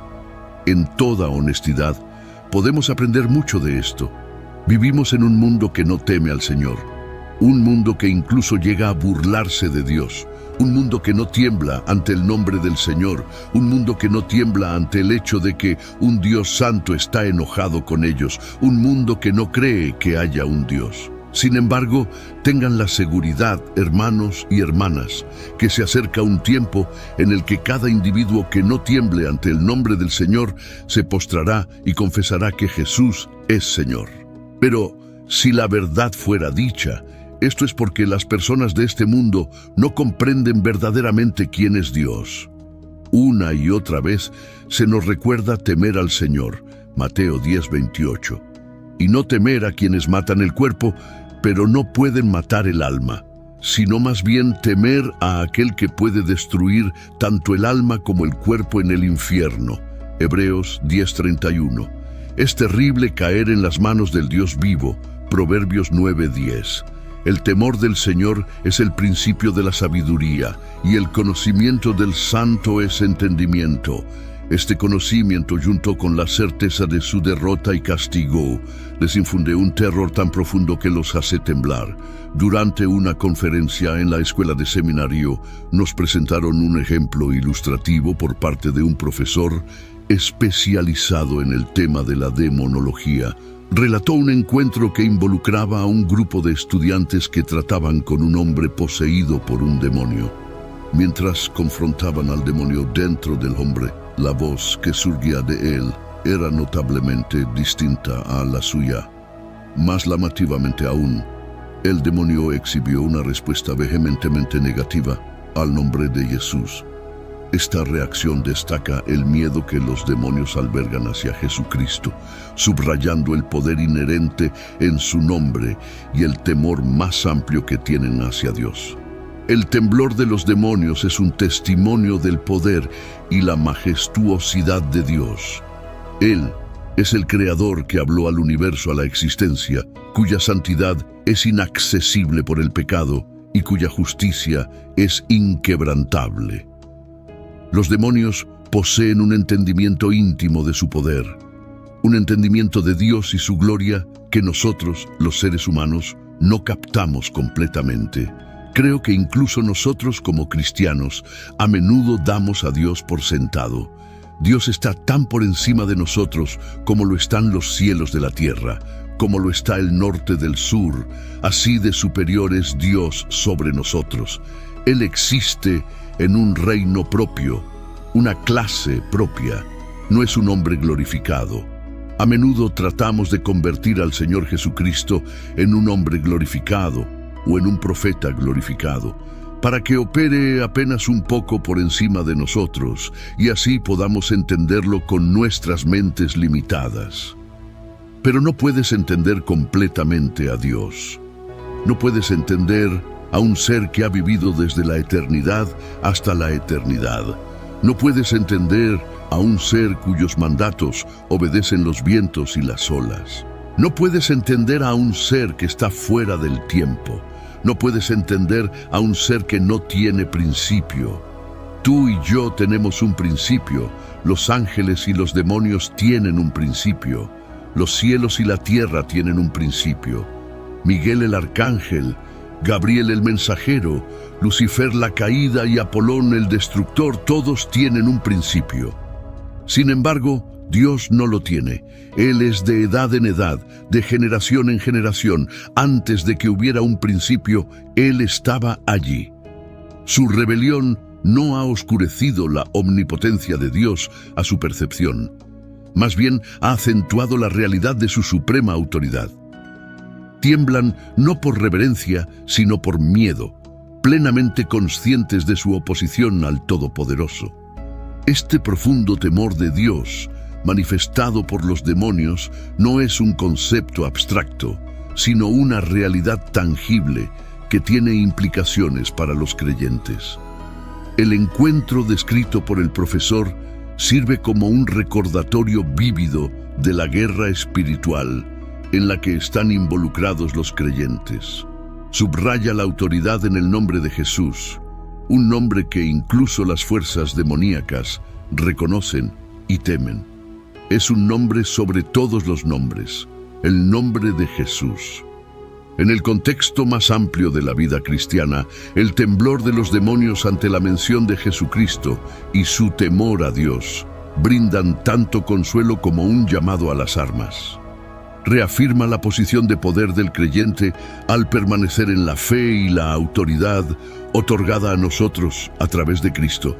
En toda honestidad, podemos aprender mucho de esto. Vivimos en un mundo que no teme al Señor, un mundo que incluso llega a burlarse de Dios, un mundo que no tiembla ante el nombre del Señor, un mundo que no tiembla ante el hecho de que un Dios santo está enojado con ellos, un mundo que no cree que haya un Dios. Sin embargo, tengan la seguridad, hermanos y hermanas, que se acerca un tiempo en el que cada individuo que no tiemble ante el nombre del Señor se postrará y confesará que Jesús es Señor. Pero, si la verdad fuera dicha, esto es porque las personas de este mundo no comprenden verdaderamente quién es Dios. Una y otra vez se nos recuerda temer al Señor, Mateo 10:28, y no temer a quienes matan el cuerpo, pero no pueden matar el alma, sino más bien temer a aquel que puede destruir tanto el alma como el cuerpo en el infierno. Hebreos 10:31. Es terrible caer en las manos del Dios vivo. Proverbios 9:10. El temor del Señor es el principio de la sabiduría, y el conocimiento del Santo es entendimiento. Este conocimiento, junto con la certeza de su derrota y castigo, les infunde un terror tan profundo que los hace temblar. Durante una conferencia en la escuela de seminario, nos presentaron un ejemplo ilustrativo por parte de un profesor especializado en el tema de la demonología. Relató un encuentro que involucraba a un grupo de estudiantes que trataban con un hombre poseído por un demonio. Mientras confrontaban al demonio dentro del hombre, la voz que surgía de él era notablemente distinta a la suya. Más llamativamente aún, el demonio exhibió una respuesta vehementemente negativa al nombre de Jesús. Esta reacción destaca el miedo que los demonios albergan hacia Jesucristo, subrayando el poder inherente en su nombre y el temor más amplio que tienen hacia Dios. El temblor de los demonios es un testimonio del poder y la majestuosidad de Dios. Él es el Creador que habló al universo a la existencia, cuya santidad es inaccesible por el pecado y cuya justicia es un entendimiento de Dios y su gloria que nosotros, los seres humanos, no captamos completamente. Creo que incluso nosotros como cristianos a menudo damos a Dios por sentado. Dios está tan por encima de nosotros como lo están los cielos de la tierra, como lo está el norte del sur, así de superior es Dios sobre nosotros. Él existe en un reino propio, una clase propia, no es un hombre glorificado. A menudo tratamos de convertir al Señor Jesucristo en un hombre glorificado o en un profeta glorificado, para que opere apenas un poco por encima de nosotros y así podamos entenderlo con nuestras mentes limitadas. Pero no puedes entender completamente a Dios. No puedes entender a un ser que ha vivido desde la eternidad hasta la eternidad. No puedes entender a un ser cuyos mandatos obedecen los vientos y las olas. No puedes entender a un ser que está fuera del tiempo. No puedes entender a un ser que no tiene principio. Tú y yo tenemos un principio. Los ángeles y los demonios tienen un principio. Los cielos y la tierra tienen un principio. Miguel el arcángel, Gabriel el mensajero, Lucifer la caída y Apolón el destructor, todos tienen un principio. Sin embargo, Dios no lo tiene. Él es de edad en edad, de generación en generación. Antes de que hubiera un principio, Él estaba allí. Su rebelión no ha oscurecido la omnipotencia de Dios a su percepción. Más bien, ha acentuado la realidad de su suprema autoridad. Tiemblan no por reverencia, sino por miedo, plenamente conscientes de su oposición al Todopoderoso. Este profundo temor de Dios, manifestado por los demonios, no es un concepto abstracto, sino una realidad tangible que tiene implicaciones para los creyentes. El encuentro descrito por el profesor sirve como un recordatorio vívido de la guerra espiritual en la que están involucrados los creyentes. Subraya la autoridad en el nombre de Jesús, un nombre que incluso las fuerzas demoníacas reconocen y temen. Es un nombre sobre todos los nombres, el nombre de Jesús. En el contexto más amplio de la vida cristiana, el temblor de los demonios ante la mención de Jesucristo y su temor a Dios brindan tanto consuelo como un llamado a las armas. Reafirma la posición de poder del creyente al permanecer en la fe y la autoridad otorgada a nosotros a través de Cristo.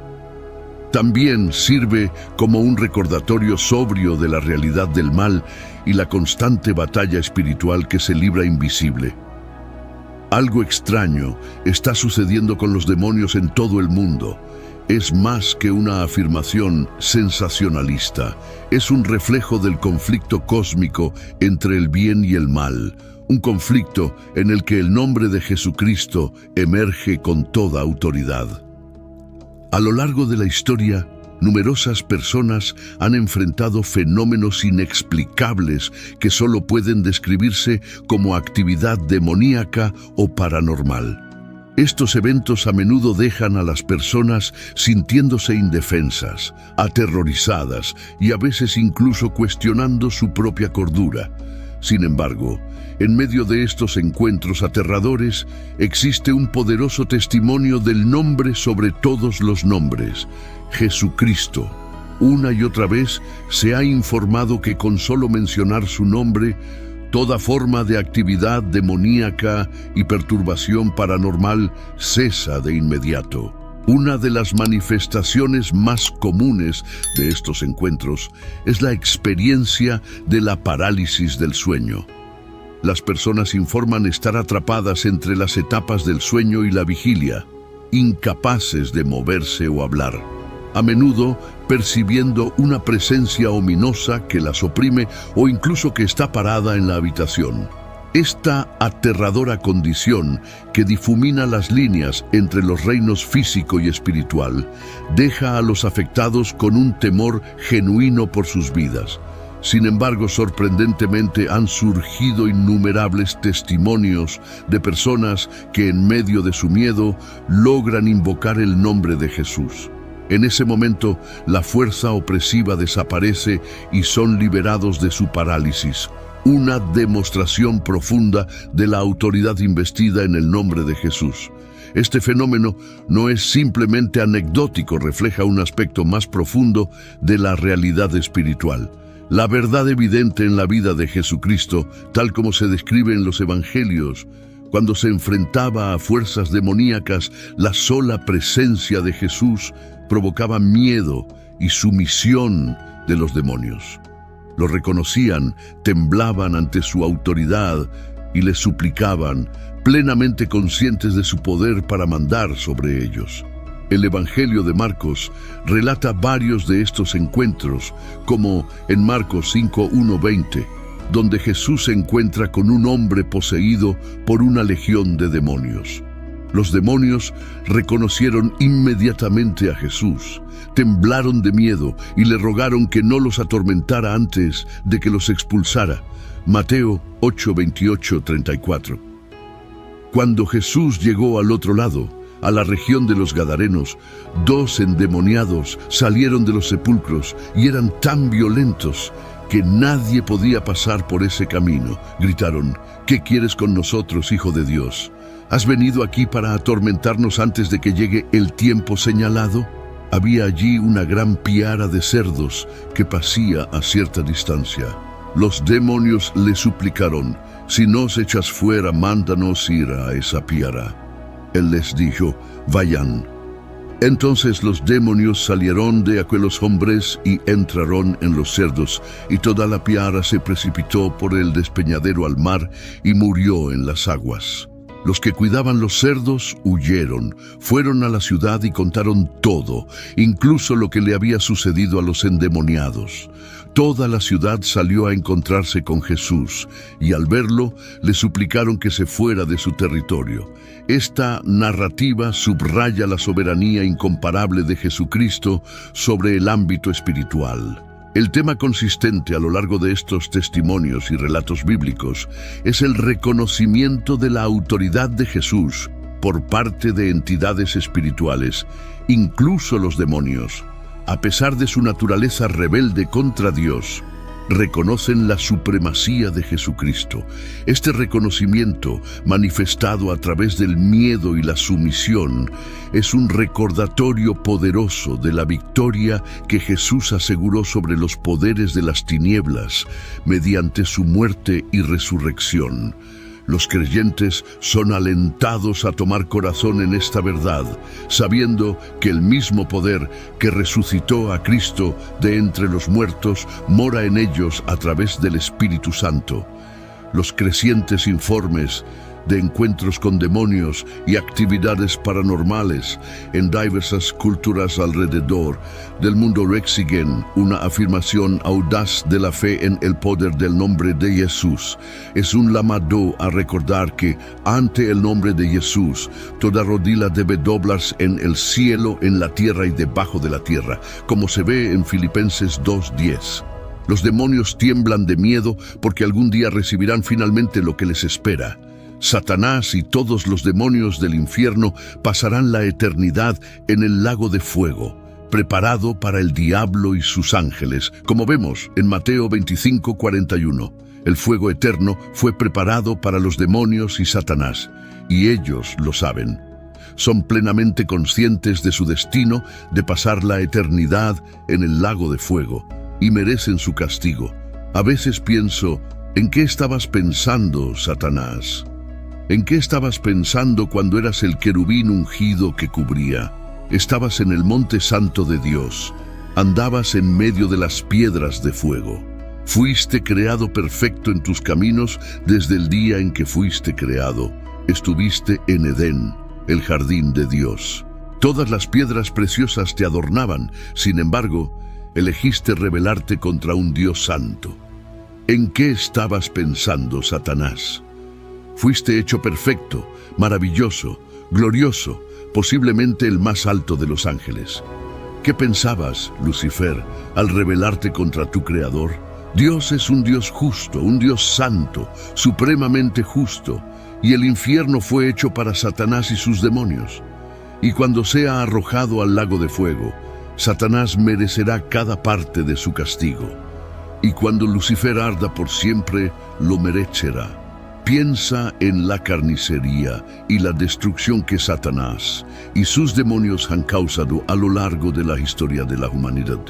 También sirve como un recordatorio sobrio de la realidad del mal y la constante batalla espiritual que se libra invisible. Algo extraño está sucediendo con los demonios en todo el mundo. Es más que una afirmación sensacionalista, es un reflejo del conflicto cósmico entre el bien y el mal, un conflicto en el que el nombre de Jesucristo emerge con toda autoridad. A lo largo de la historia, numerosas personas han enfrentado fenómenos inexplicables que solo pueden describirse como actividad demoníaca o paranormal. Estos eventos a menudo dejan a las personas sintiéndose indefensas, aterrorizadas y a veces incluso cuestionando su propia cordura. Sin embargo, en medio de estos encuentros aterradores, existe un poderoso testimonio del nombre sobre todos los nombres, Jesucristo. Una y otra vez se ha informado que con solo mencionar su nombre, toda forma de actividad demoníaca y perturbación paranormal cesa de inmediato. Una de las manifestaciones más comunes de estos encuentros es la experiencia de la parálisis del sueño. Las personas informan estar atrapadas entre las etapas del sueño y la vigilia, incapaces de moverse o hablar, a menudo percibiendo una presencia ominosa que las oprime o incluso que está parada en la habitación. Esta aterradora condición, que difumina las líneas entre los reinos físico y espiritual, deja a los afectados con un temor genuino por sus vidas. Sin embargo, sorprendentemente han surgido innumerables testimonios de personas que en medio de su miedo logran invocar el nombre de Jesús. En ese momento, la fuerza opresiva desaparece y son liberados de su parálisis. Una demostración profunda de la autoridad investida en el nombre de Jesús. Este fenómeno no es simplemente anecdótico, refleja un aspecto más profundo de la realidad espiritual. La verdad evidente en la vida de Jesucristo, tal como se describe en los Evangelios, cuando se enfrentaba a fuerzas demoníacas, la sola presencia de Jesús provocaba miedo y sumisión de los demonios. Lo reconocían, temblaban ante su autoridad y le suplicaban, plenamente conscientes de su poder para mandar sobre ellos. El Evangelio de Marcos relata varios de estos encuentros, como en Marcos 5:1-20, donde Jesús se encuentra con un hombre poseído por una legión de demonios. Los demonios reconocieron inmediatamente a Jesús, temblaron de miedo y le rogaron que no los atormentara antes de que los expulsara. Mateo 8:28-34. Cuando Jesús llegó al otro lado, a la región de los Gadarenos, 2 endemoniados salieron de los sepulcros y eran tan violentos que nadie podía pasar por ese camino. Gritaron: ¿Qué quieres con nosotros, Hijo de Dios? ¿Has venido aquí para atormentarnos antes de que llegue el tiempo señalado? Había allí una gran piara de cerdos que pasía a cierta distancia. Los demonios le suplicaron: si nos echas fuera, mándanos ir a esa piara. Él les dijo: vayan. Entonces los demonios salieron de aquellos hombres y entraron en los cerdos, y toda la piara se precipitó por el despeñadero al mar y murió en las aguas. Los que cuidaban los cerdos huyeron, fueron a la ciudad y contaron todo, incluso lo que le había sucedido a los endemoniados. Toda la ciudad salió a encontrarse con Jesús, y al verlo, le suplicaron que se fuera de su territorio. Esta narrativa subraya la soberanía incomparable de Jesucristo sobre el ámbito espiritual. El tema consistente a lo largo de estos testimonios y relatos bíblicos es el reconocimiento de la autoridad de Jesús por parte de entidades espirituales, incluso los demonios. A pesar de su naturaleza rebelde contra Dios, reconocen la supremacía de Jesucristo. Este reconocimiento, manifestado a través del miedo y la sumisión, es un recordatorio poderoso de la victoria que Jesús aseguró sobre los poderes de las tinieblas mediante su muerte y resurrección. Los creyentes son alentados a tomar corazón en esta verdad, sabiendo que el mismo poder que resucitó a Cristo de entre los muertos mora en ellos a través del Espíritu Santo. Los crecientes informes de encuentros con demonios y actividades paranormales en diversas culturas alrededor del mundo exigen una afirmación audaz de la fe en el poder del nombre de Jesús. Es un llamado a recordar que ante el nombre de Jesús toda rodilla debe doblarse en el cielo, en la tierra y debajo de la tierra, como se ve en Filipenses 2:10. Los demonios tiemblan de miedo porque algún día recibirán finalmente lo que les espera. Satanás y todos los demonios del infierno pasarán la eternidad en el lago de fuego, preparado para el diablo y sus ángeles, como vemos en Mateo 25:41. El fuego eterno fue preparado para los demonios y Satanás, y ellos lo saben. Son plenamente conscientes de su destino de pasar la eternidad en el lago de fuego, y merecen su castigo. A veces pienso: ¿en qué estabas pensando, Satanás? ¿En qué estabas pensando cuando eras el querubín ungido que cubría? Estabas en el monte santo de Dios, andabas en medio de las piedras de fuego. Fuiste creado perfecto en tus caminos desde el día en que fuiste creado. Estuviste en Edén, el jardín de Dios. Todas las piedras preciosas te adornaban, sin embargo, elegiste rebelarte contra un Dios santo. ¿En qué estabas pensando, Satanás? Fuiste hecho perfecto, maravilloso, glorioso, posiblemente el más alto de los ángeles. ¿Qué pensabas, Lucifer, al rebelarte contra tu Creador? Dios es un Dios justo, un Dios santo, supremamente justo, y el infierno fue hecho para Satanás y sus demonios. Y cuando sea arrojado al lago de fuego, Satanás merecerá cada parte de su castigo. Y cuando Lucifer arda por siempre, lo merecerá. Piensa en la carnicería y la destrucción que Satanás y sus demonios han causado a lo largo de la historia de la humanidad.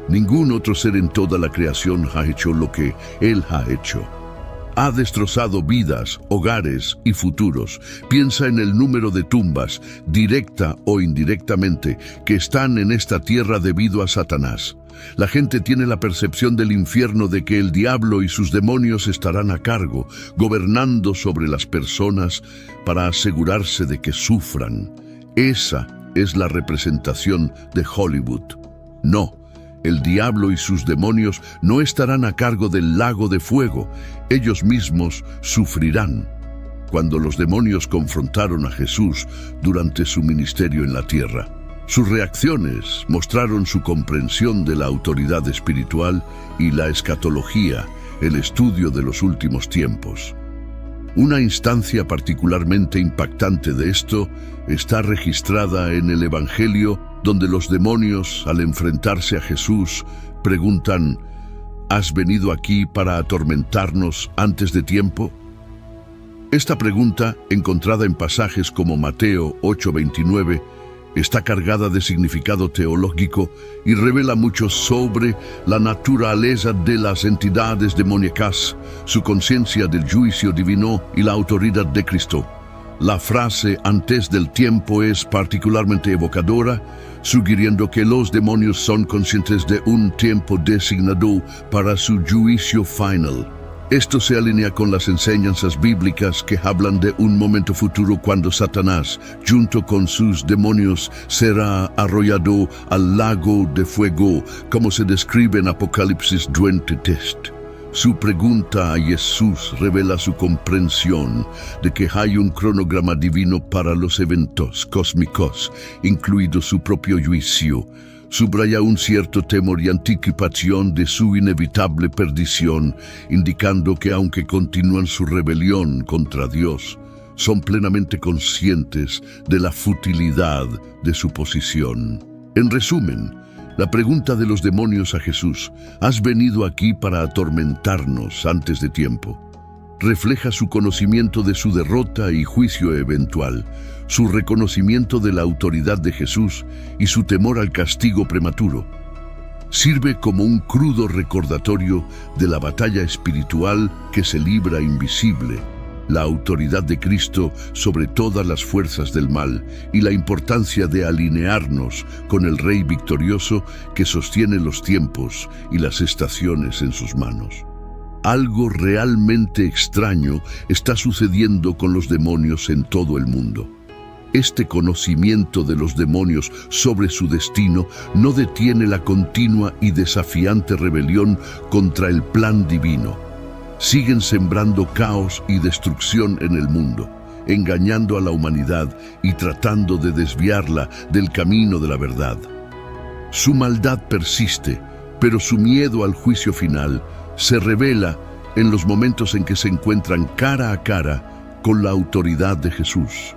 Ningún otro ser en toda la creación ha hecho lo que él ha hecho. Ha destrozado vidas, hogares y futuros. Piensa en el número de tumbas, directa o indirectamente, que están en esta tierra debido a Satanás. La gente tiene la percepción del infierno de que el diablo y sus demonios estarán a cargo, gobernando sobre las personas para asegurarse de que sufran. Esa es la representación de Hollywood. No, el diablo y sus demonios no estarán a cargo del lago de fuego. Ellos mismos sufrirán. Cuando los demonios confrontaron a Jesús durante su ministerio en la tierra, sus reacciones mostraron su comprensión de la autoridad espiritual y la escatología, el estudio de los últimos tiempos. Una instancia particularmente impactante de esto está registrada en el Evangelio, donde los demonios, al enfrentarse a Jesús, preguntan: ¿Has venido aquí para atormentarnos antes de tiempo? Esta pregunta, encontrada en pasajes como Mateo 8:29, está cargada de significado teológico y revela mucho sobre la naturaleza de las entidades demoníacas, su conciencia del juicio divino y la autoridad de Cristo. La frase "antes del tiempo" es particularmente evocadora, sugiriendo que los demonios son conscientes de un tiempo designado para su juicio final. Esto se alinea con las enseñanzas bíblicas que hablan de un momento futuro cuando Satanás, junto con sus demonios, será arrollado al lago de fuego, como se describe en Apocalipsis 23. Su pregunta a Jesús revela su comprensión de que hay un cronograma divino para los eventos cósmicos, incluido su propio juicio. Subraya un cierto temor y anticipación de su inevitable perdición, indicando que aunque continúan su rebelión contra Dios, son plenamente conscientes de la futilidad de su posición. En resumen, la pregunta de los demonios a Jesús: ¿has venido aquí para atormentarnos antes de tiempo?, refleja su conocimiento de su derrota y juicio eventual, su reconocimiento de la autoridad de Jesús y su temor al castigo prematuro. Sirve como un crudo recordatorio de la batalla espiritual que se libra invisible, la autoridad de Cristo sobre todas las fuerzas del mal y la importancia de alinearnos con el Rey victorioso que sostiene los tiempos y las estaciones en sus manos. Algo realmente extraño está sucediendo con los demonios en todo el mundo. Este conocimiento de los demonios sobre su destino no detiene la continua y desafiante rebelión contra el plan divino. Siguen sembrando caos y destrucción en el mundo, engañando a la humanidad y tratando de desviarla del camino de la verdad. Su maldad persiste, pero su miedo al juicio final se revela en los momentos en que se encuentran cara a cara con la autoridad de Jesús.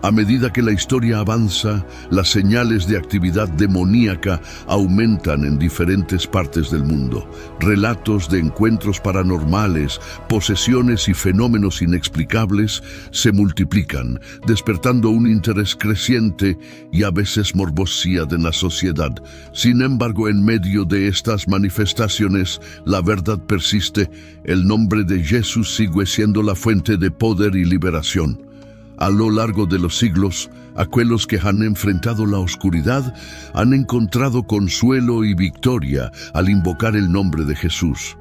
A medida que la historia avanza, las señales de actividad demoníaca aumentan en diferentes partes del mundo. Relatos de encuentros paranormales, posesiones y fenómenos inexplicables se multiplican, despertando un interés creciente y a veces morbosidad en la sociedad. Sin embargo, en medio de estas manifestaciones, la verdad persiste. El nombre de Jesús sigue siendo la fuente de poder y liberación. A lo largo de los siglos, aquellos que han enfrentado la oscuridad han encontrado consuelo y victoria al invocar el nombre de Jesús.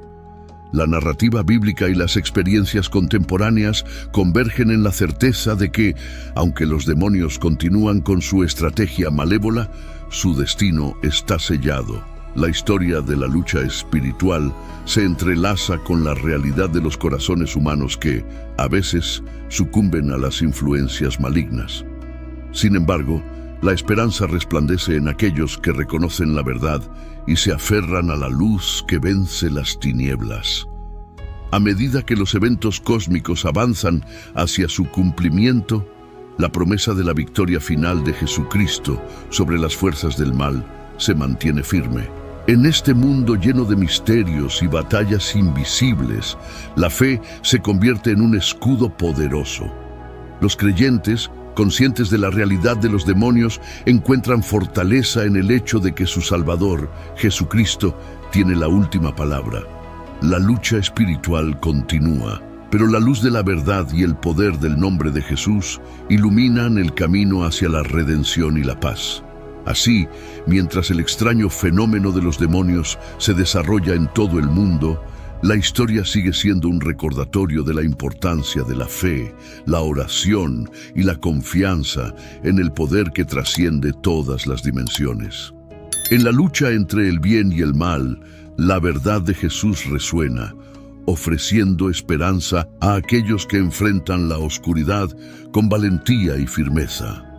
La narrativa bíblica y las experiencias contemporáneas convergen en la certeza de que, aunque los demonios continúan con su estrategia malévola, su destino está sellado. La historia de la lucha espiritual se entrelaza con la realidad de los corazones humanos que, a veces, sucumben a las influencias malignas. Sin embargo, la esperanza resplandece en aquellos que reconocen la verdad y se aferran a la luz que vence las tinieblas. A medida que los eventos cósmicos avanzan hacia su cumplimiento, La promesa de la victoria final de Jesucristo sobre las fuerzas del mal se mantiene firme. En este mundo lleno de misterios y batallas invisibles, la fe se convierte en un escudo poderoso. Los creyentes, conscientes de la realidad de los demonios, encuentran fortaleza en el hecho de que su Salvador, Jesucristo, tiene la última palabra. La lucha espiritual continúa, pero la luz de la verdad y el poder del nombre de Jesús iluminan el camino hacia la redención y la paz. Así, mientras el extraño fenómeno de los demonios se desarrolla en todo el mundo, la historia sigue siendo un recordatorio de la importancia de la fe, la oración y la confianza en el poder que trasciende todas las dimensiones. En la lucha entre el bien y el mal, la verdad de Jesús resuena, ofreciendo esperanza a aquellos que enfrentan la oscuridad con valentía y firmeza.